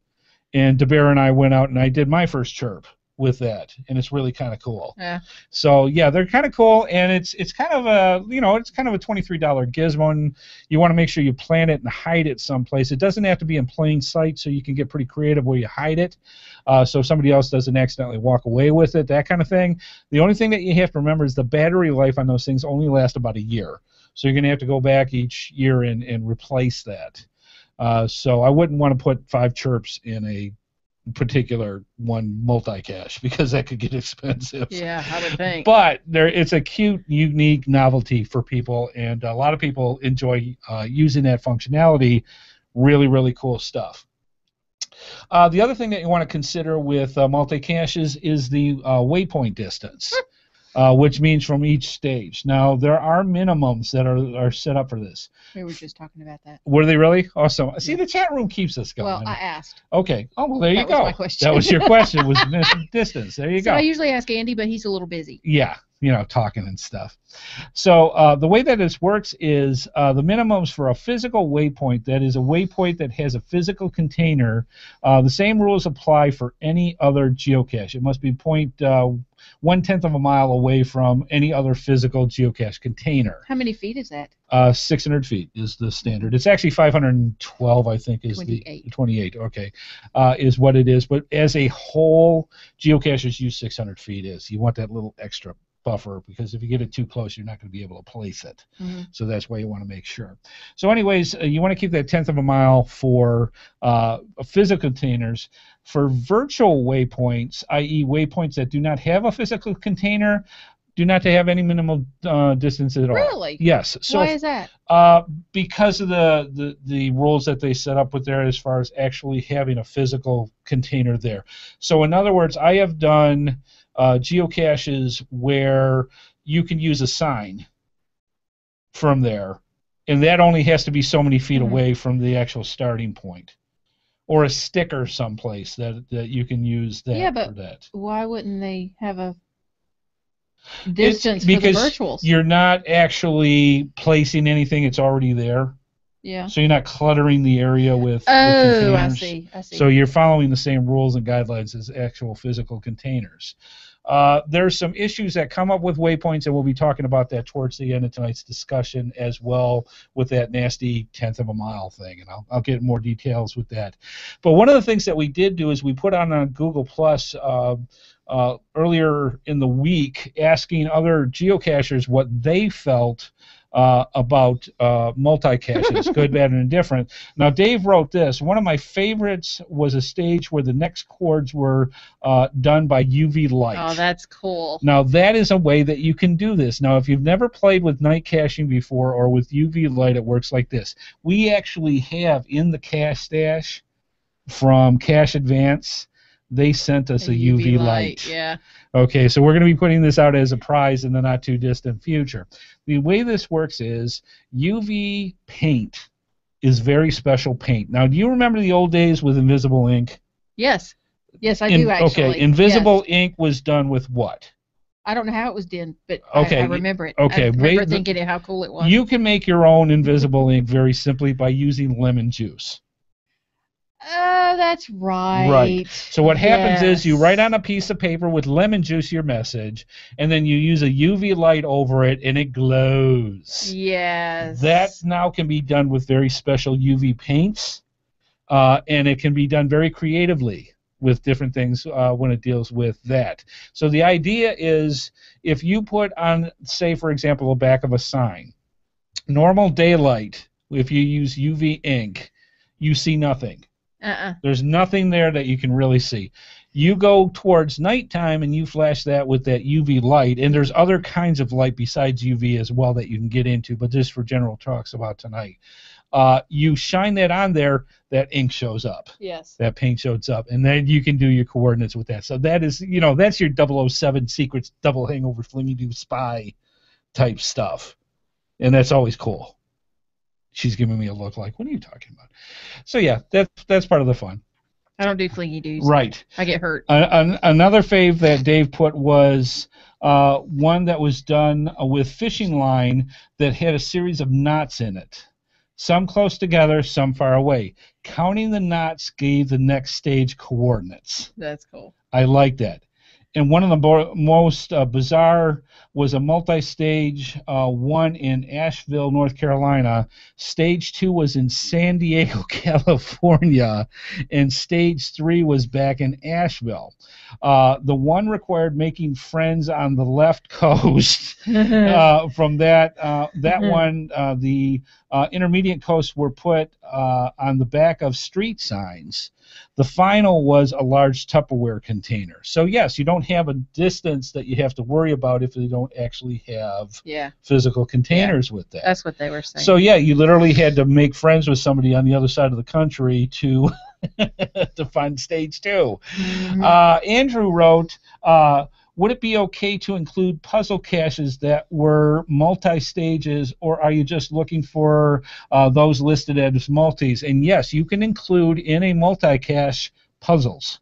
and DeBear and I went out and I did my first chirp with that, and it's really kind of cool. Yeah. So yeah, they're kind of cool, and it's kind of a it's kind of a $23 gizmo, and you want to make sure you plant it and hide it someplace. It doesn't have to be in plain sight, so you can get pretty creative where you hide it, so somebody else doesn't accidentally walk away with it, that kind of thing. The only thing that you have to remember is the battery life on those things only lasts about a year, so you're going to have to go back each year and replace that. So I wouldn't want to put 5 chirps in a particular one multi-cache because that could get expensive. Yeah, I would think. But it's a cute, unique novelty for people, and a lot of people enjoy using that functionality. Really, really cool stuff. The other thing that you want to consider with multi-caches is the waypoint distance, which means from each stage. Now, there are minimums that are set up for this. We were just talking about that. Were they really? Awesome. See, the chat room keeps us going. Well, I asked. Okay. Oh, well, there you go. That was my question. That was your question, was distance. There you go. I usually ask Andy, but he's a little busy. Yeah, talking and stuff. So the way that this works is the minimums for a physical waypoint, that is a waypoint that has a physical container, the same rules apply for any other geocache. It must be 1/10 of a mile away from any other physical geocache container. How many feet is that? 600 feet is the standard. It's actually 512, I think, is 28. the 28. Okay, is what it is. But as a whole, geocaches use 600 feet. You want that little extra buffer, because if you get it too close, you're not going to be able to place it. Mm-hmm. So that's why you want to make sure. So anyways, you want to keep that 1/10 of a mile for physical containers. For virtual waypoints, i.e. waypoints that do not have a physical container, do not have any minimal distance at all. Really? Yes. So why is that? Because of the rules that they set up with there as far as actually having a physical container there. So in other words, I have done geocaches where you can use a sign from there, and that only has to be so many feet away from the actual starting point, or a sticker someplace that you can use that. Yeah, but for that. Why wouldn't they have a distance for because the virtuals? You're not actually placing anything; it's already there. Yeah. So you're not cluttering the area with containers. I see. So you're following the same rules and guidelines as actual physical containers. There's some issues that come up with waypoints, and we'll be talking about that towards the end of tonight's discussion as well, with that nasty 1/10 of a mile thing, and I'll get more details with that. But one of the things that we did do is we put on Google Plus earlier in the week, asking other geocachers what they felt about multi-caches, good, bad, and indifferent. Now, Dave wrote this. One of my favorites was a stage where the next chords were done by UV light. Oh, that's cool. Now, that is a way that you can do this. Now, if you've never played with night caching before or with UV light, it works like this. We actually have in the cache stash from Cache Advance, they sent us a UV light. Yeah. Okay, so we're going to be putting this out as a prize in the not-too-distant future. The way this works is UV paint is very special paint. Now, do you remember the old days with invisible ink? Yes. Yes, I do, actually. Okay, invisible ink was done with what? I don't know how it was done, but okay. I remember it. Okay, I remember thinking how cool it was. You can make your own invisible ink very simply by using lemon juice. Oh, that's right. Right. So what happens is you Yes. write on a piece of paper with lemon juice your message, and then you use a UV light over it, and it glows. Yes. That now can be done with very special UV paints, and it can be done very creatively with different things when it deals with that. So the idea is if you put on, say, for example, the back of a sign, normal daylight, if you use UV ink, you see nothing. There's nothing there that you can really see. You go towards nighttime and you flash that with that UV light, and there's other kinds of light besides UV as well that you can get into, but just for general talks about tonight. You shine that on there, that ink shows up. Yes. That paint shows up, and then you can do your coordinates with that. So that is, that's your 007 Secrets Double Hangover Flingy Doo Spy type stuff, and that's always cool. She's giving me a look like, what are you talking about? So yeah, that's part of the fun. I don't do flingy doos. Right. I get hurt. Another fave that Dave put was one that was done with fishing line that had a series of knots in it. Some close together, some far away. Counting the knots gave the next stage coordinates. That's cool. I like that. And one of the most bizarre was a multi-stage one in Asheville, North Carolina. Stage 2 was in San Diego, California, and Stage 3 was back in Asheville. The one required making friends on the left coast. From that one, the intermediate coasts were put on the back of street signs. The final was a large Tupperware container. So yes, you don't have a distance that you have to worry about if you don't actually have physical containers with that. That's what they were saying. So yeah, you literally had to make friends with somebody on the other side of the country to to find stage 2. Mm-hmm. Andrew wrote, would it be okay to include puzzle caches that were multi-stages, or are you just looking for those listed as multis? And yes, you can include in a multi-cache puzzles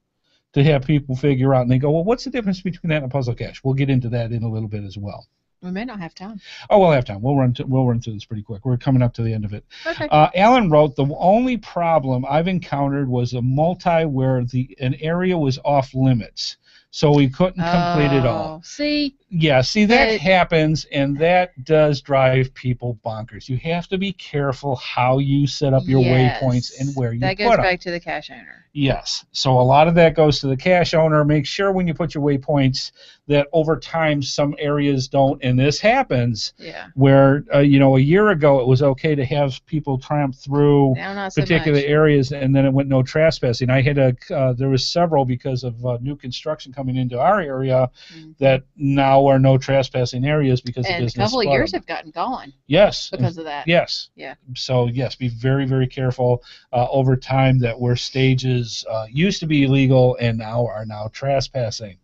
to have people figure out. And they go, well, what's the difference between that and a puzzle cache? We'll get into that in a little bit as well. We may not have time. Oh, we'll have time. We'll run through this pretty quick. We're coming up to the end of it. Okay. Alan wrote, the only problem I've encountered was a multi where an area was off limits. So we couldn't complete it all. See? Yeah, that happens, and that does drive people bonkers. You have to be careful how you set up your waypoints and where you put them. That goes back to the cache owner. Yes. So a lot of that goes to the cache owner. Make sure when you put your waypoints that over time some areas don't, and this happens where, a year ago it was okay to have people tramp through particular areas, and then it went no trespassing. I had there was several because of new construction coming into our area that now are no trespassing areas because the business. And a couple of years have gotten gone. Yes. Because of that. Yes. Yeah. So yes, be very, very careful over time that where stages used to be illegal and now are trespassing.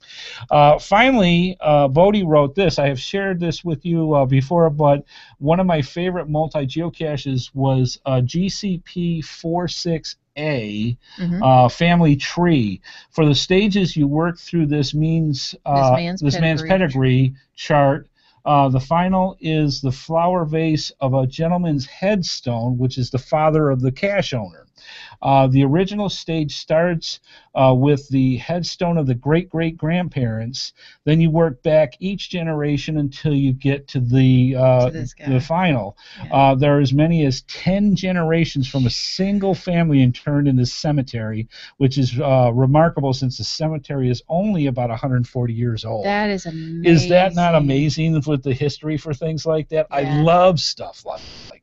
Finally, Bodie wrote this. I have shared this with you before, but one of my favorite multi-geocaches was GCP 46A family tree. For the stages you work through this man's pedigree chart. The final is the flower vase of a gentleman's headstone, which is the father of the cache owner. The original stage starts with the headstone of the great-great-grandparents. Then you work back each generation until you get to the final. Yeah. There are as many as 10 generations from a single family interned in this cemetery, which is remarkable since the cemetery is only about 140 years old. That is amazing. Is that not amazing with the history for things like that? Yeah. I love stuff like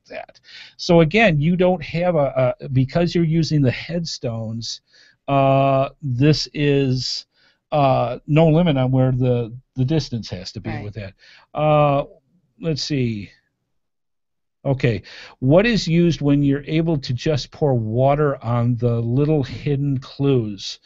that. So again, you don't have because you're using the headstones, this is no limit on where the distance has to be with that. Let's see. Okay, what is used when you're able to just pour water on the little hidden clues?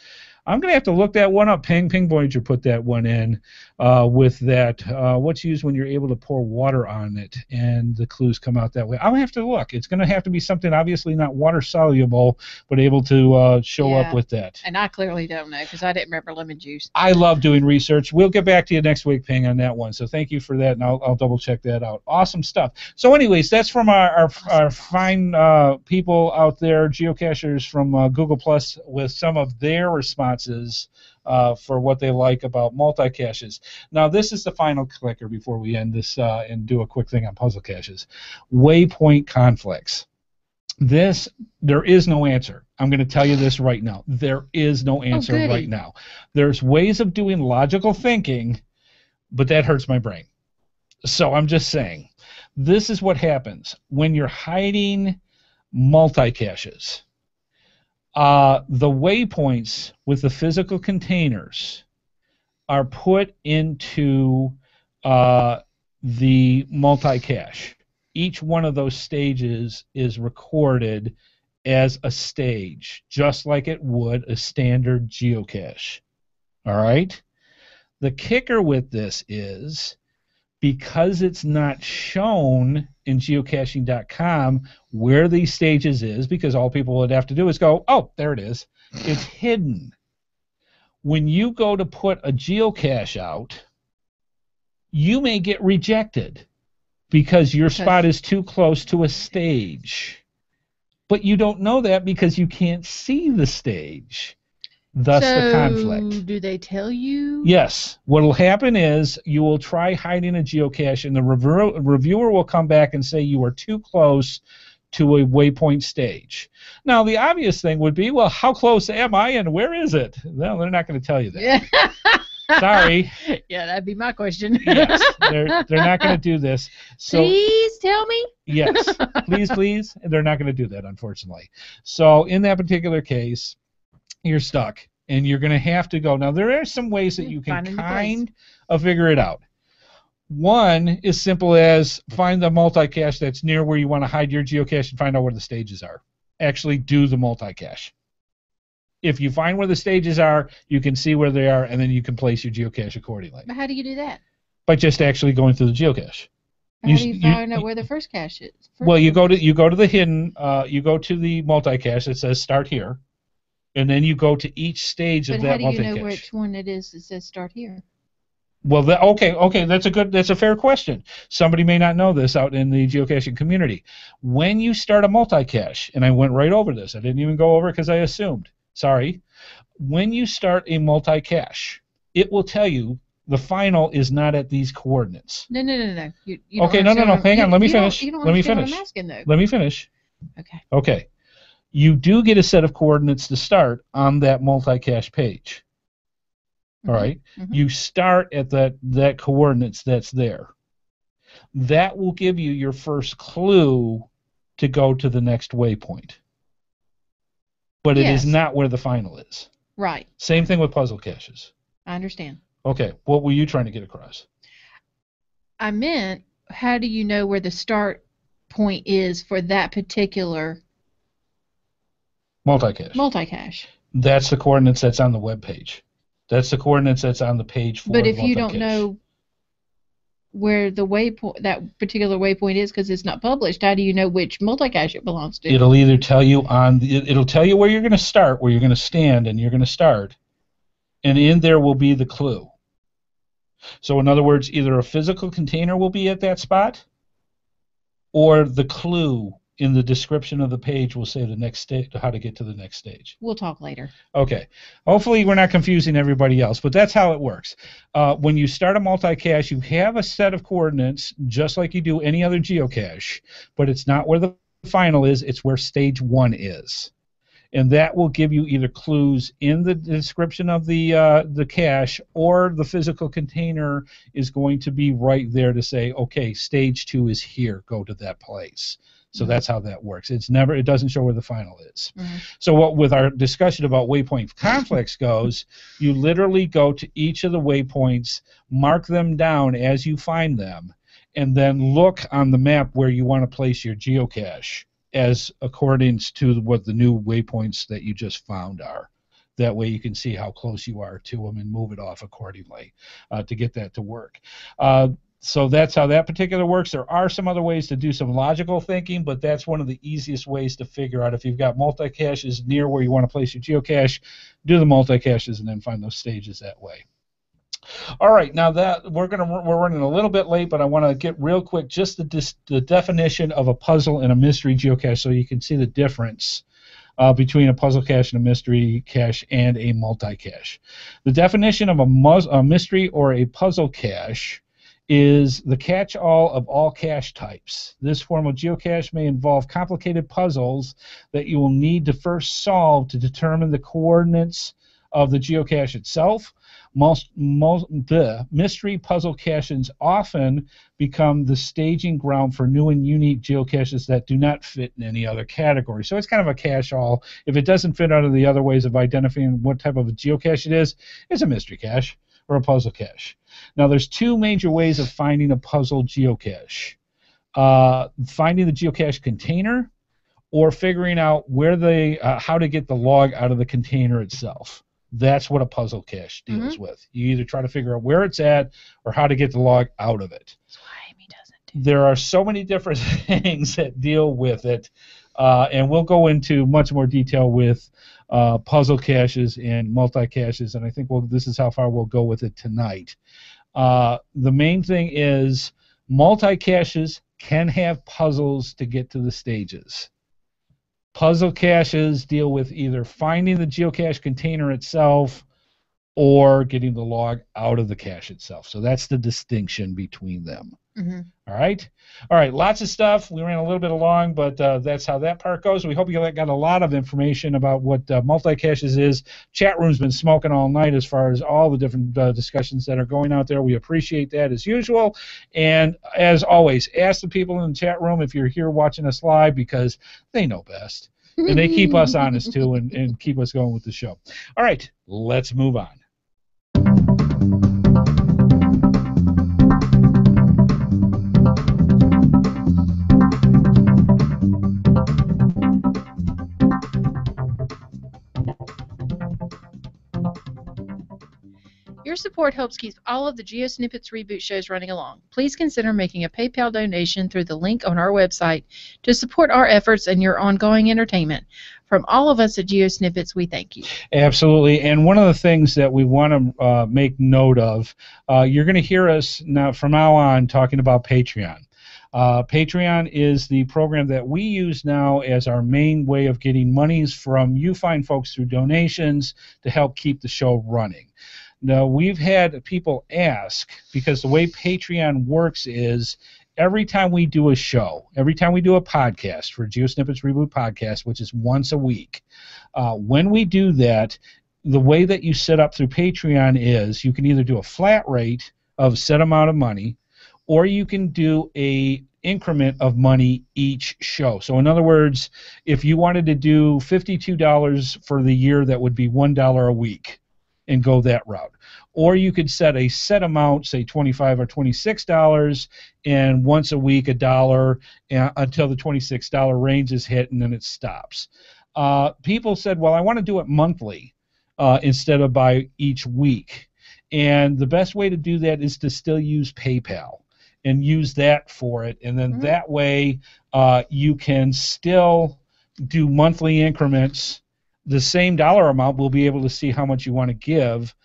I'm going to have to look that one up. Ping Voyager put that one in with that. What's used when you're able to pour water on it, and the clues come out that way. I'll have to look. It's going to have to be something obviously not water soluble, but able to show up with that. And I clearly don't know because I didn't remember lemon juice. I love doing research. We'll get back to you next week, Ping, on that one. So thank you for that, and I'll double check that out. Awesome stuff. So anyways, that's from our fine people out there, geocachers from Google Plus, with some of their responses for what they like about multi-caches. Now, this is the final clicker before we end this and do a quick thing on puzzle caches. Waypoint conflicts. There is no answer. I'm going to tell you this right now. There is no answer right now. There's ways of doing logical thinking, but that hurts my brain. So I'm just saying, this is what happens when you're hiding multi-caches. The waypoints with the physical containers are put into the multi-cache. Each one of those stages is recorded as a stage, just like it would a standard geocache. All right? The kicker with this is, because it's not shown in geocaching.com where these stages is, because all people would have to do is go, oh, there it is. It's hidden. When you go to put a geocache out, you may get rejected because your spot is too close to a stage. But you don't know that because you can't see the stage. Thus the conflict. Do they tell you? Yes. What will happen is you will try hiding a geocache, and the reviewer will come back and say you are too close to a waypoint stage. Now, the obvious thing would be, well, how close am I, and where is it? Well, they're not going to tell you that. Yeah. Sorry. Yeah, that'd be my question. Yes, they're not going to do this. So, please tell me. Yes, please. They're not going to do that, unfortunately. So in that particular case, you're stuck, and you're going to have to go. Now, there are some ways that you can kind of figure it out. One is simple as find the multi-cache that's near where you want to hide your geocache and find out where the stages are. Actually do the multi-cache. If you find where the stages are, you can see where they are, and then you can place your geocache accordingly. But how do you do that? By just actually going through the geocache. How do you find out where the first cache is? Well, you go to the hidden, you go to the multi-cache that says start here, and then you go to each stage of that multi-cache. But how do you know which one it is that says start here? Well, okay, that's a fair question. Somebody may not know this out in the geocaching community. When you start a multi-cache, and I went right over this, I didn't even go over it because I assumed. Sorry. When you start a multi-cache, it will tell you the final is not at these coordinates. No. You okay, no. Hang on. Let me finish. Let me finish. What I'm asking, though. Let me finish. Okay. You do get a set of coordinates to start on that multi-cache page. All right. Mm-hmm. You start at that coordinates that's there. That will give you your first clue to go to the next waypoint. But it is not where the final is. Right. Same thing with puzzle caches. I understand. Okay. What were you trying to get across? I meant, how do you know where the start point is for that particular multi-cache? That's the coordinates that's on the web page. That's the coordinates that's on the page for But the if you don't know where the waypoint, that particular waypoint is, because it's not published, how do you know which multi-cache it belongs to? It'll either tell you it'll tell you where you're going to start, where you're going to stand, and you're going to start, and in there will be the clue. So in other words, either a physical container will be at that spot, or the clue in the description of the page will say the next stage, how to get to the next stage. We'll talk later. Okay. Hopefully we're not confusing everybody else, but that's how it works. When you start a multi-cache, you have a set of coordinates just like you do any other geocache, but it's not where the final is, it's where stage 1 is. And that will give you either clues in the description of the cache, or the physical container is going to be right there to say, okay, stage 2 is here, go to that place. So that's how that works. It doesn't show where the final is. Mm-hmm. So with our discussion about waypoint conflicts goes, you literally go to each of the waypoints, mark them down as you find them, and then look on the map where you want to place your geocache as according to what the new waypoints that you just found are. That way you can see how close you are to them and move it off accordingly to get that to work. So that's how that particular works. There are some other ways to do some logical thinking, but that's one of the easiest ways to figure out if you've got multi-caches near where you want to place your geocache, do the multi-caches and then find those stages that way. All right, now that we're running a little bit late, but I want to get real quick just the definition of a puzzle and a mystery geocache so you can see the difference between a puzzle cache and a mystery cache and a multi-cache. The definition of a mystery or a puzzle cache is the catch-all of all cache types. This form of geocache may involve complicated puzzles that you will need to first solve to determine the coordinates of the geocache itself. The mystery puzzle caches often become the staging ground for new and unique geocaches that do not fit in any other category. So it's kind of a catch-all. If it doesn't fit under the other ways of identifying what type of a geocache it is, it's a mystery cache or a puzzle cache. Now, there's two major ways of finding a puzzle geocache. Finding the geocache container or figuring out how to get the log out of the container itself. That's what a puzzle cache deals with. You either try to figure out where it's at or how to get the log out of it. That's why Amy doesn't. There are so many different things that deal with it, and we'll go into much more detail with puzzle caches and multi-caches, and I think this is how far we'll go with it tonight. The main thing is multi-caches can have puzzles to get to the stages. Puzzle caches deal with either finding the geocache container itself or getting the log out of the cache itself. So that's the distinction between them. All right? All right, lots of stuff. We ran a little bit along, but that's how that part goes. We hope you got a lot of information about what multi-caches is. Chat room's been smoking all night as far as all the different discussions that are going out there. We appreciate that as usual. And as always, ask the people in the chat room if you're here watching us live because they know best. And they keep us honest, too, and keep us going with the show. All right, let's move on. Your support helps keep all of the GeoSnippits Reboot shows running along. Please consider making a PayPal donation through the link on our website to support our efforts and your ongoing entertainment. From all of us at GeoSnippits, we thank you. Absolutely. And one of the things that we want to make note of, you're going to hear us from now on talking about Patreon. Patreon is the program that we use now as our main way of getting monies from you fine folks through donations to help keep the show running. Now, we've had people ask, because the way Patreon works is every time we do a show, every time we do a podcast for GeoSnippits Reboot Podcast, which is once a week, when we do that, the way that you set up through Patreon is you can either do a flat rate of a set amount of money, or you can do a increment of money each show. So in other words, if you wanted to do $52 for the year, that would be $1 a week and go that route. Or you could set a set amount, say $25 or $26, and once a week $1 until the $26 range is hit, and then it stops. People said, well, I want to do it monthly instead of by each week. And the best way to do that is to still use PayPal and use that for it. And then that way you can still do monthly increments. The same dollar amount, we'll be able to see how much you want to give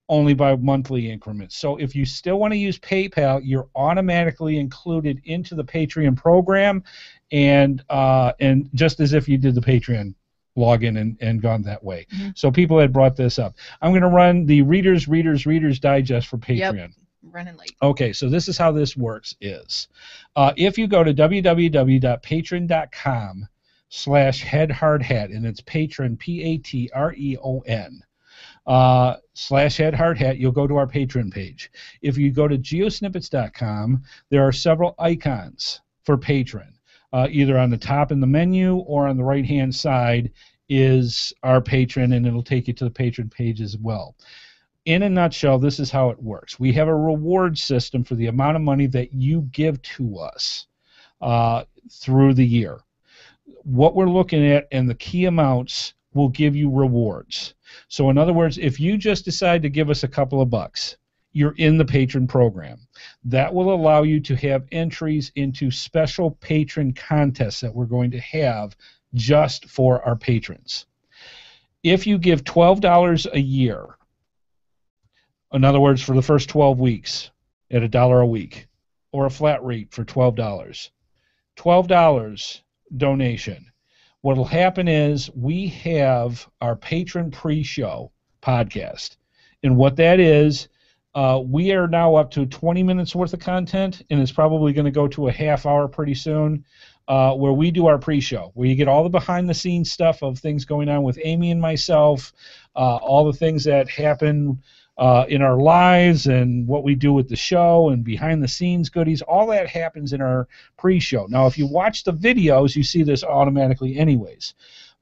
only by monthly increments. So if you still want to use PayPal, you're automatically included into the Patreon program, and just as if you did the Patreon login and gone that way. So people had brought this up. I'm going to run the Reader's Digest for Patreon. Yep. Running late. Okay, so this is how this works is if you go to www.patreon.com/HeadHardHat, and it's Patreon, Patreon, /HeadHardHat, you'll go to our Patreon page. If you go to geosnippets.com, there are several icons for Patreon. Either on the top in the menu or on the right-hand side is our Patreon, and it'll take you to the Patreon page as well. In a nutshell, this is how it works. We have a reward system for the amount of money that you give to us through the year. What we're looking at and the key amounts will give you rewards. So in other words, if you just decide to give us a couple of bucks, you're in the patron program. That will allow you to have entries into special patron contests that we're going to have just for our patrons. If you give $12 a year, in other words, for the first 12 weeks at $1 a week, or a flat rate for $12, $12 donation, what will happen is we have our patron pre-show podcast. And what that is, we are now up to 20 minutes worth of content, and it's probably going to go to a half hour pretty soon, where we do our pre-show, where you get all the behind-the-scenes stuff of things going on with Amy and myself, all the things that happen in our lives and what we do with the show and behind-the-scenes goodies. All that happens in our pre-show. Now, if you watch the videos, you see this automatically anyways.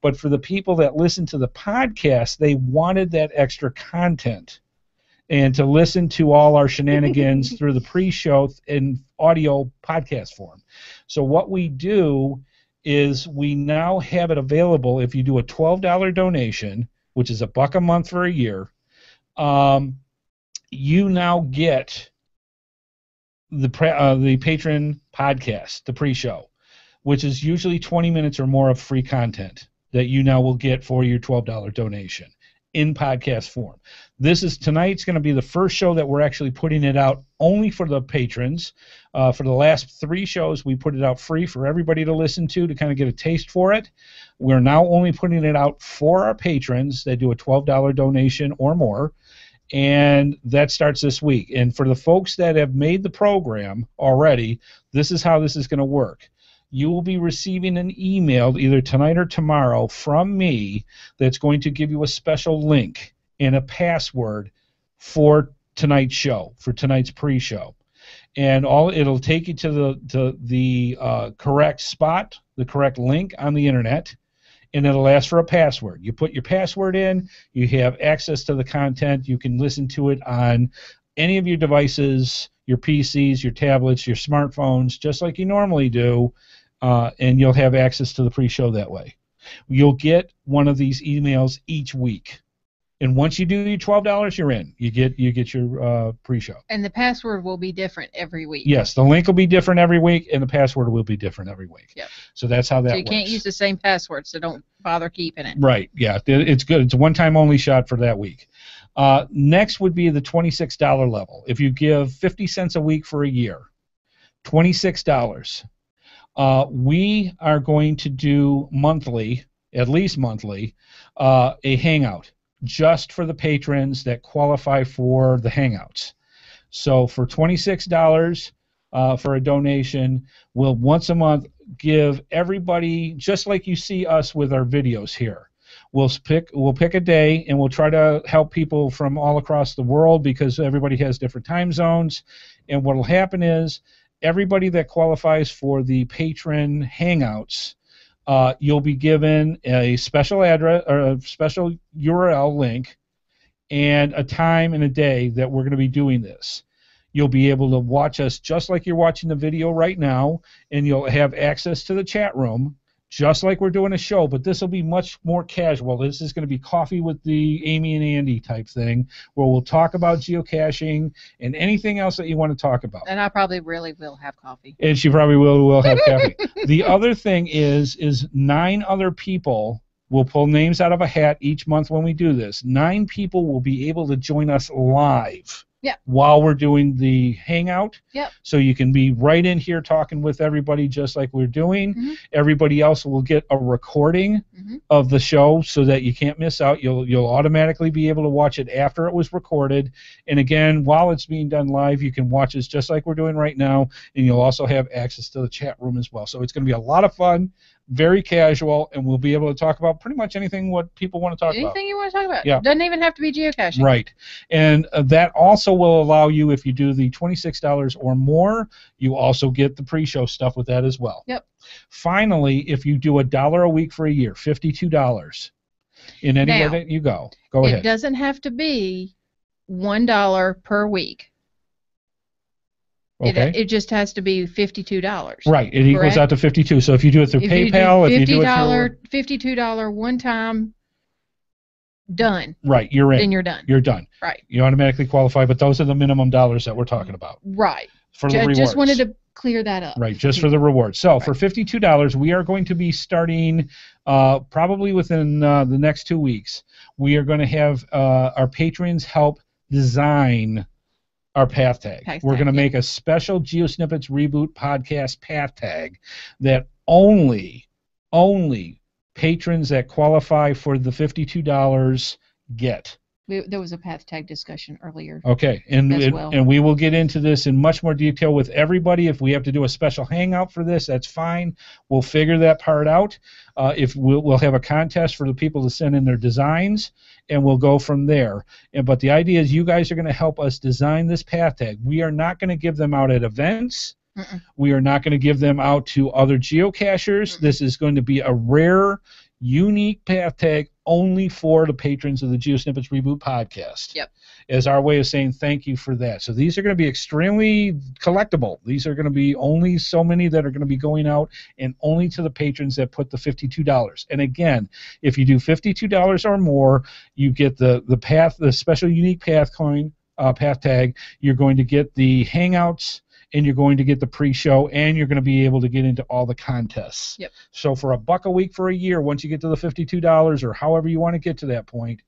But for the people that listen to the podcast, they wanted that extra content and to listen to all our shenanigans through the pre-show in audio podcast form. So what we do is we now have it available. If you do a $12 donation, which is $1 a month for a year, you now get the patron podcast, the pre-show, which is usually 20 minutes or more of free content that you now will get for your $12 donation in podcast form. Tonight's going to be the first show that we're actually putting it out only for the patrons. For the last 3 shows, we put it out free for everybody to listen to kind of get a taste for it. We're now only putting it out for our patrons that do a $12 donation or more, and that starts this week. And for the folks that have made the program already, this is how this is going to work. You will be receiving an email either tonight or tomorrow from me that's going to give you a special link and a password for tonight's show, for tonight's pre-show. And it'll take you to the correct spot, the correct link on the internet, and it'll ask for a password. You put your password in, you have access to the content, you can listen to it on any of your devices, your PCs, your tablets, your smartphones, just like you normally do, and you'll have access to the pre-show that way. You'll get one of these emails each week. And once you do your $12, you're in. You get your pre-show. And the password will be different every week. Yes, the link will be different every week, and the password will be different every week. Yep. So that's how that works. So you can't use the same password, so don't bother keeping it. Right, yeah. It's good. It's a one-time only shot for that week. Next would be the $26 level. If you give 50 cents a week for a year, $26. We are going to do monthly, at least monthly, a hangout just for the patrons that qualify for the hangouts. So for $26 for a donation, we'll once a month give everybody, just like you see us with our videos here. We'll pick a day, and we'll try to help people from all across the world because everybody has different time zones. And what will happen is everybody that qualifies for the patron hangouts, you'll be given a special address or a special URL link and a time and a day that we're going to be doing this. You'll be able to watch us just like you're watching the video right now, and you'll have access to the chat room just like we're doing a show, but this will be much more casual. This is going to be coffee with the Amy and Andy type thing, where we'll talk about geocaching and anything else that you want to talk about. And I probably really will have coffee. And she probably will have coffee. The other thing is 9 other people will pull names out of a hat each month when we do this. 9 people will be able to join us live. Yep. While we're doing the hangout. Yep. So you can be right in here talking with everybody just like we're doing. Mm-hmm. Everybody else will get a recording of the show so that you can't miss out. You'll automatically be able to watch it after it was recorded. And again, while it's being done live, you can watch us just like we're doing right now, and you'll also have access to the chat room as well. So it's going to be a lot of fun, very casual, and we'll be able to talk about pretty much anything what people want to talk about. Anything you want to talk about. Yeah. Doesn't even have to be geocaching. Right. And that also will allow you, if you do the $26 or more, you also get the pre-show stuff with that as well. Yep. Finally, if you do $1 a week for a year, $52 in anywhere that you go. Go ahead. It doesn't have to be $1 per week. Okay. It just has to be $52. Right. It equals out to $52. So if you do it through PayPal, if you do it through $52 one time done. Right, you're in. Then you're done. You're done. Right. You automatically qualify, but those are the minimum dollars that we're talking about. Right. For the rewards. Just wanted to clear that up. Right, just for the rewards. So Right. for $52, we are going to be starting probably within the next 2 weeks. We are going to have our patrons help design our path tag. We're going to make a special GeoSnippits Reboot Podcast path tag that only patrons that qualify for the $52 get. There was a path tag discussion earlier. Okay, and we will get into this in much more detail with everybody. If we have to do a special hangout for this, that's fine. We'll figure that part out. If we'll have a contest for the people to send in their designs, and we'll go from there. But the idea is you guys are going to help us design this path tag. We are not going to give them out at events. Mm-mm. We are not going to give them out to other geocachers. Mm-mm. This is going to be a rare, unique path tag only for the patrons of the GeoSnippits Reboot Podcast. Yep. As our way of saying thank you for that. So these are going to be extremely collectible. These are going to be only so many that are going to be going out, and only to the patrons that put the $52. And again, if you do $52 or more, you get the special unique path coin, path tag. You're going to get the hangouts, and you're going to get the pre-show, and you're going to be able to get into all the contests. Yep. So for $1 a week for a year, once you get to the $52 or however you want to get to that point,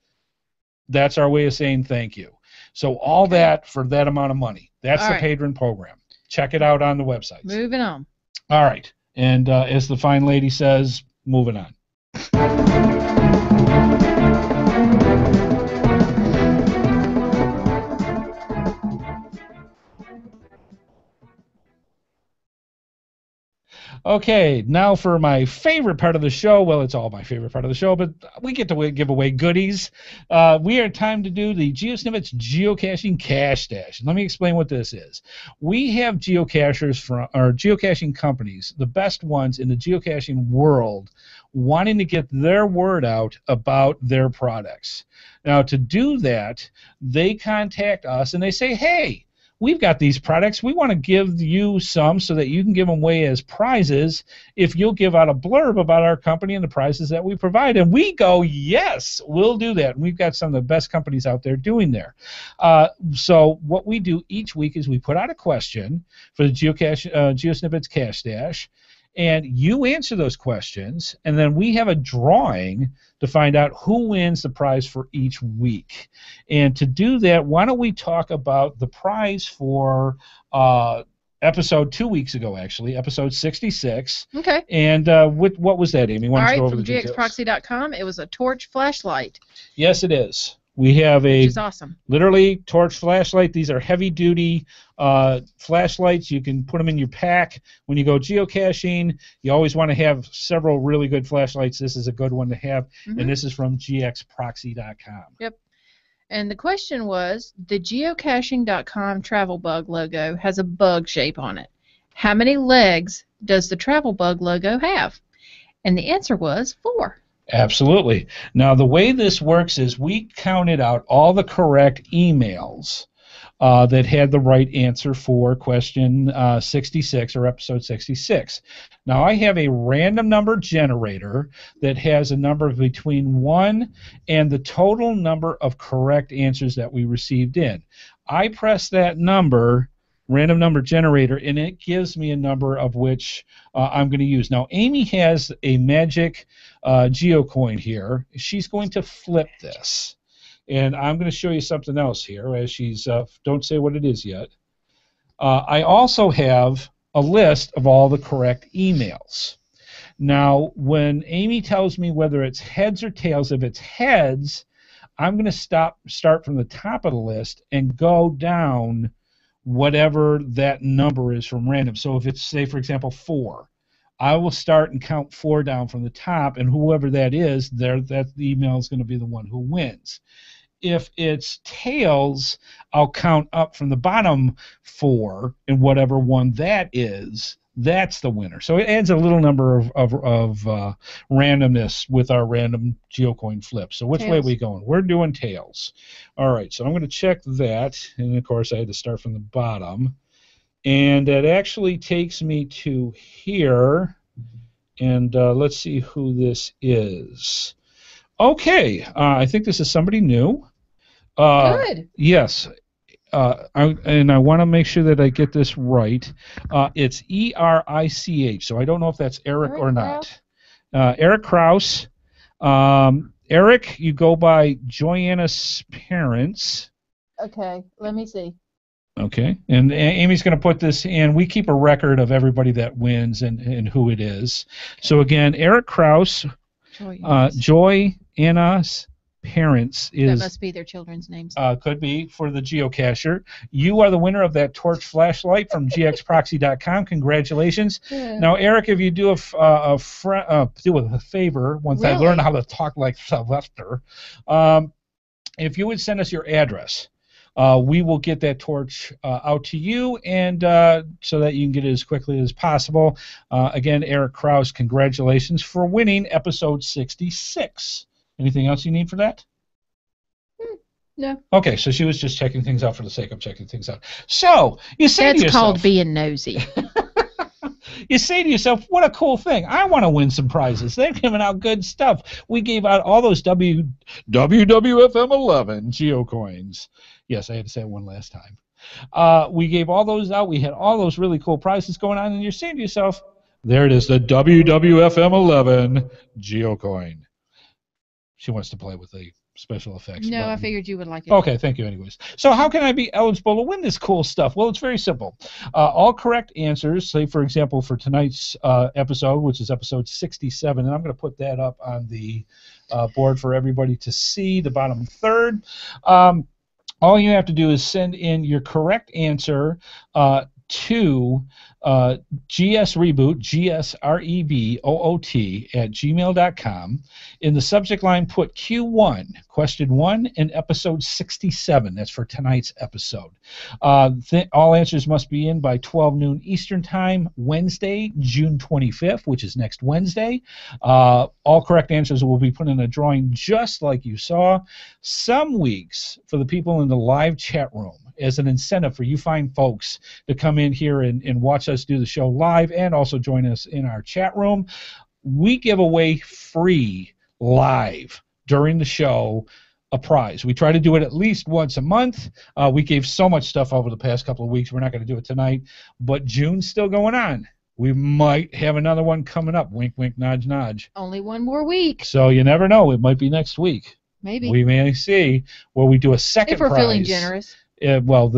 that's our way of saying thank you. So all that for that amount of money. That's all the patron program. Check it out on the website. Moving on. All right. And as the fine lady says, moving on. Okay, now for my favorite part of the show. Well, it's all my favorite part of the show, but we get to give away goodies. We are time to do the GeoSnippits Geocaching Cache Dash. Let me explain what this is. We have geocaching companies, the best ones in the geocaching world, wanting to get their word out about their products. Now, to do that, they contact us and they say, hey, we've got these products. We want to give you some so that you can give them away as prizes if you'll give out a blurb about our company and the prizes that we provide. And we go, yes, we'll do that. And we've got some of the best companies out there doing there. So what we do each week is we put out a question for the GeoSnippits Cache Dash, and you answer those questions, and then we have a drawing to find out who wins the prize for each week. And to do that, why don't we talk about the prize for episode 2 weeks ago, actually, episode 66. Okay. And what was that, Amy? All right, from gxproxy.com, it was a torch flashlight. Yes, it is. We have which is awesome. Literally torch flashlight. These are heavy-duty flashlights. You can put them in your pack when you go geocaching. You always want to have several really good flashlights. This is a good one to have, and this is from gxproxy.com. Yep. And the question was, the geocaching.com travel bug logo has a bug shape on it. How many legs does the travel bug logo have? And the answer was 4. Absolutely. Now, the way this works is we counted out all the correct emails that had the right answer for question 66 or episode 66. Now, I have a random number generator that has a number between 1 and the total number of correct answers that we received in. I press that number, random number generator, and it gives me a number of which I'm going to use. Now, Amy has a magic geocoin here. She's going to flip this, and I'm going to show you something else here as she's, don't say what it is yet. I also have a list of all the correct emails. Now, when Amy tells me whether it's heads or tails, if it's heads, I'm going to start from the top of the list and go down whatever that number is from random. So if it's, say, for example, 4, I will start and count 4 down from the top, and whoever that is, that email is going to be the one who wins. If it's tails, I'll count up from the bottom 4, and whatever one that is, that's the winner. So it adds a little number of randomness with our random geocoin flip. So which way are we going? We're doing tails. All right, so I'm going to check that, and of course I had to start from the bottom. And that actually takes me to here, and let's see who this is. Okay, I think this is somebody new. Good. Yes. I want to make sure that I get this right. It's Erich, so I don't know if that's Eric or not. Eric Kraus. Eric, you go by Joanna's parents. Okay, let me see. Okay, and Amy's going to put this in. We keep a record of everybody that wins and who it is. So again, Eric Kraus, Joanna's parents is. That must be their children's names. Could be for the geocacher. You are the winner of that torch flashlight from gxproxy.com. Congratulations. Yeah. Now, Eric, if you do a favor, once I learn how to talk like Sylvester, if you would send us your address, we will get that torch out to you, and so that you can get it as quickly as possible. Again, Eric Kraus, congratulations for winning episode 66. Anything else you need for that? No. Okay, so she was just checking things out for the sake of checking things out. So you say That's to yourself, called being nosy. you say to yourself, what a cool thing. I want to win some prizes. They're giving out good stuff. We gave out all those WWFM11 geocoins. Yes, I had to say it one last time. We gave all those out. We had all those really cool prizes going on, and you're saying to yourself, there it is, the WWFM11 geocoin. She wants to play with the special effects. No, button. I figured you would like it. Okay, thank you anyways. So how can I be eligible to win this cool stuff? Well, it's very simple. All correct answers, say for example for tonight's episode, which is episode 67, and I'm going to put that up on the board for everybody to see, the bottom third. All you have to do is send in your correct answer to GeoSreboot, GeoSreboot @gmail.com. In the subject line, put Q1, question 1, and episode 67. That's for tonight's episode. All answers must be in by 12 noon Eastern Time, Wednesday, June 25th, which is next Wednesday. All correct answers will be put in a drawing just like you saw. Some weeks, for the people in the live chat room, as an incentive for you fine folks to come in here and watch us do the show live and also join us in our chat room, we give away free live during the show a prize. We try to do it at least once a month. We gave so much stuff over the past couple of weeks. We're not going to do it tonight, but June's still going on. We might have another one coming up. Wink, wink, nudge, nudge. Only one more week. So you never know. It might be next week. Maybe. We may see where we do a second prize. If we're feeling generous. Well,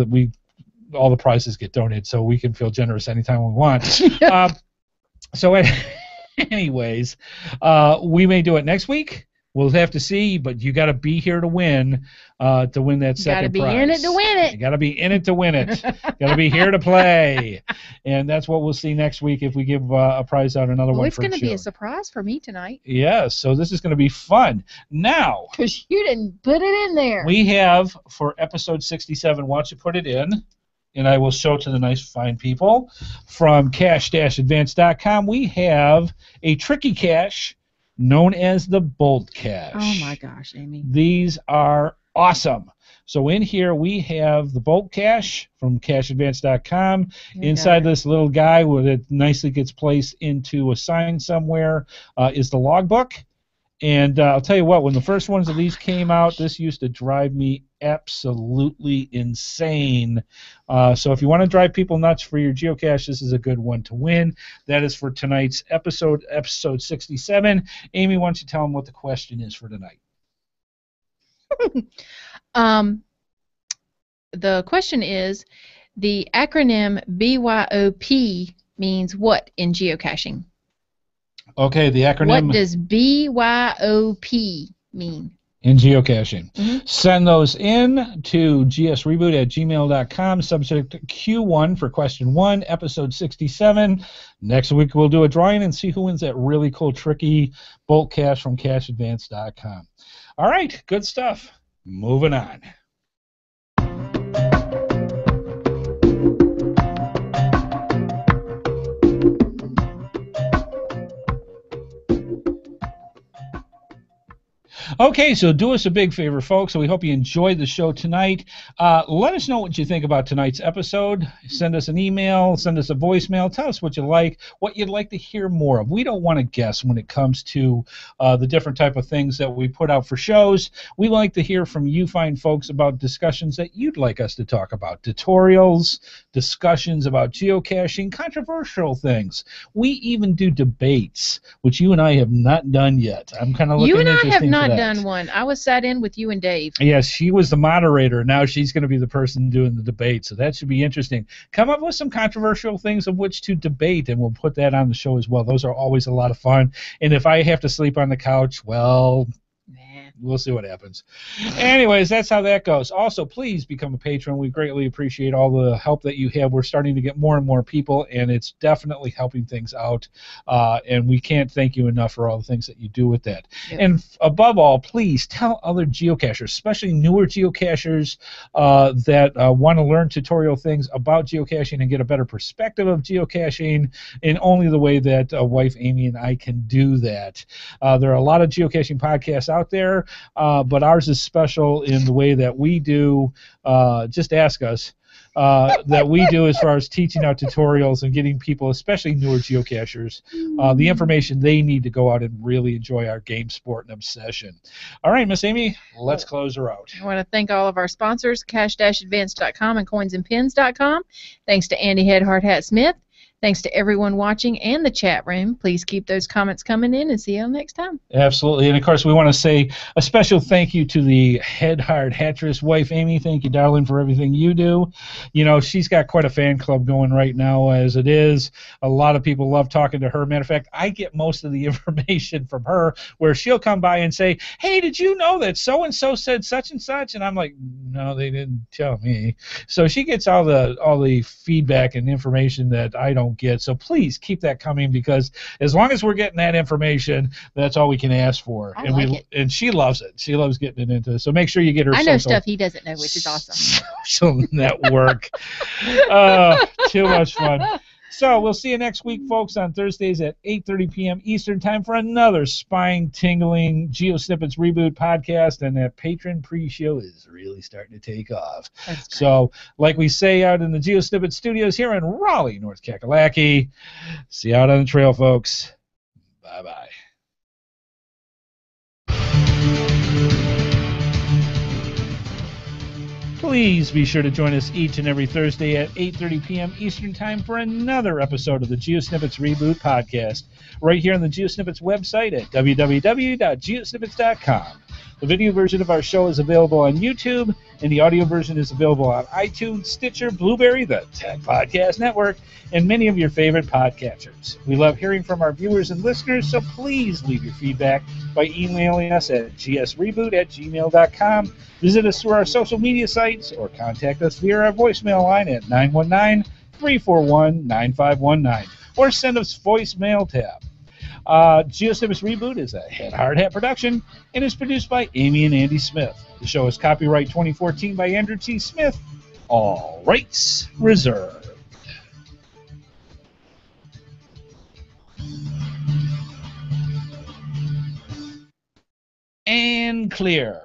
all the prizes get donated, so we can feel generous anytime we want. So anyways, we may do it next week. We'll have to see, but you got to be here to win that second prize. Got to be in it to win it. You got to be in it to win it. Got to be here to play, and that's what we'll see next week if we give a prize out, another one for It's going to June. be a surprise for me tonight. Yeah, so this is going to be fun. Now, because you didn't put it in there. We have for episode 67. Why don't you put it in? And I will show to the nice fine people from cache-advance.com. We have a tricky cache known as the Bolt Cache. Oh my gosh, Amy. These are awesome. So in here we have the Bolt Cache from cache-advance.com. Inside this little guy where it nicely gets placed into a sign somewhere is the logbook. And I'll tell you what, when the first ones of these came out, this used to drive me absolutely insane. So if you want to drive people nuts for your geocache, this is a good one to win. That is for tonight's episode 67. Amy, why don't you tell them what the question is for tonight? The question is, the acronym BYOP means what in geocaching? Okay, the acronym. What does BYOP mean? In geocaching. Mm-hmm. Send those in to geosreboot@gmail.com. Subject Q1 for question 1, episode 67. Next week we'll do a drawing and see who wins that really cool, tricky Bolt Cache from cacheadvance.com. All right, good stuff. Moving on. Okay, so do us a big favor, folks. So we hope you enjoyed the show tonight. Let us know what you think about tonight's episode. Send us an email, send us a voicemail. Tell us what you like, what you'd like to hear more of. We don't want to guess when it comes to the different type of things that we put out for shows. We like to hear from you fine folks about discussions that you'd like us to talk about. Tutorials, discussions about geocaching, controversial things. We even do debates, which you and I have not done yet. I'm kind of looking You and I have interesting not for that. done one. I was sat in with you and Dave. Yes, she was the moderator. Now she's going to be the person doing the debate, so that should be interesting. Come up with some controversial things of which to debate, and we'll put that on the show as well. Those are always a lot of fun. And if I have to sleep on the couch, well, we'll see what happens. Anyways, that's how that goes. Also, please become a patron. We greatly appreciate all the help that you have. We're starting to get more and more people, and it's definitely helping things out. And we can't thank you enough for all the things that you do with that. Yep. And above all, please tell other geocachers, especially newer geocachers that want to learn tutorial things about geocaching and get a better perspective of geocaching in only the way that wife Amy and I can do that. There are a lot of geocaching podcasts out there. But ours is special in the way that we do, just ask us, that we do as far as teaching out tutorials and getting people, especially newer geocachers, the information they need to go out and really enjoy our game, sport, and obsession. All right, Miss Amy, let's close her out. I want to thank all of our sponsors, cash-advance.com and coinsandpins.com. Thanks to Andy HeadHardHat Smith. Thanks to everyone watching and the chat room. Please keep those comments coming in, and see you next time. Absolutely. And, of course, we want to say a special thank you to the HeadHardHatress wife, Amy. Thank you, darling, for everything you do. You know, she's got quite a fan club going right now as it is. A lot of people love talking to her. Matter of fact, I get most of the information from her where she'll come by and say, hey, did you know that so-and-so said such and such? And I'm like, no, they didn't tell me. So she gets all the feedback and information that I don't get. So please keep that coming, because as long as we're getting that information, that's all we can ask for. And she loves it. She loves getting it into. So make sure you get her. I know stuff he doesn't know, which is awesome. Social network. Too much fun. So we'll see you next week, folks, on Thursdays at 8:30 p.m. Eastern Time for another spine-tingling GeoSnippits Reboot podcast, and that patron pre-show is really starting to take off. So, like we say out in the GeoSnippets studios here in Raleigh, North Kakalaki, see you out on the trail, folks. Bye-bye. Please be sure to join us each and every Thursday at 8:30 p.m. Eastern Time for another episode of the GeoSnippits Reboot Podcast, right here on the GeoSnippits website at www.geosnippits.com. The video version of our show is available on YouTube, and the audio version is available on iTunes, Stitcher, Blueberry, the Tech Podcast Network, and many of your favorite podcatchers. We love hearing from our viewers and listeners, so please leave your feedback by emailing us at gsreboot@gmail.com. Visit us through our social media sites or contact us via our voicemail line at 919-341-9519 or send us voicemail tab. GeoSnippits Reboot is a HeadHardHat production and is produced by Amy and Andy Smith. The show is copyright 2014 by Andrew T. Smith. All rights reserved. And clear.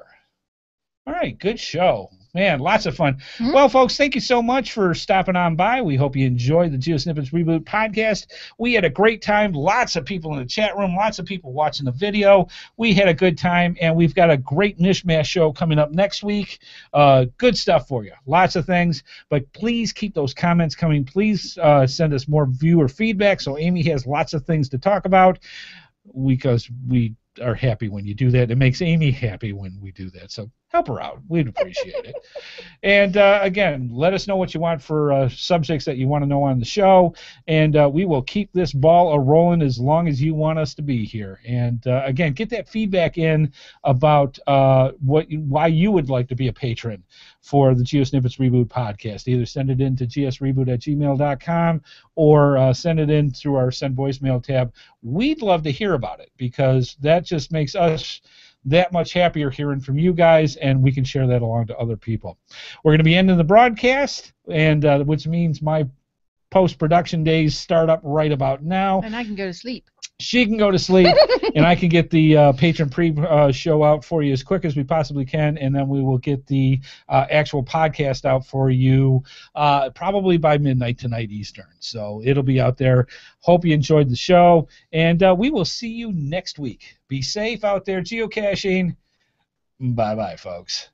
All right, good show. Man, lots of fun. Mm-hmm. Well, folks, thank you so much for stopping on by. We hope you enjoyed the GeoSnippits Reboot podcast. We had a great time. Lots of people in the chat room, lots of people watching the video. We had a good time, and we've got a great mishmash show coming up next week. Good stuff for you. Lots of things. But please keep those comments coming. Please send us more viewer feedback so Amy has lots of things to talk about, because we are happy when you do that. It makes Amy happy when we do that. So help her out. We'd appreciate it. And again, let us know what you want for subjects that you want to know on the show, and we will keep this ball a-rolling as long as you want us to be here. And again, get that feedback in about why you would like to be a patron for the GeoSnippits Reboot podcast. Either send it in to gsreboot@gmail.com or send it in through our Send Voicemail tab. We'd love to hear about it, because that just makes us that much happier hearing from you guys, and we can share that along to other people. We're going to be ending the broadcast, and which means my post-production days start up right about now. And I can go to sleep. She can go to sleep, and I can get the patron pre-show out for you as quick as we possibly can, and then we will get the actual podcast out for you probably by midnight tonight Eastern. So it'll be out there. Hope you enjoyed the show, and we will see you next week. Be safe out there geocaching. Bye-bye, folks.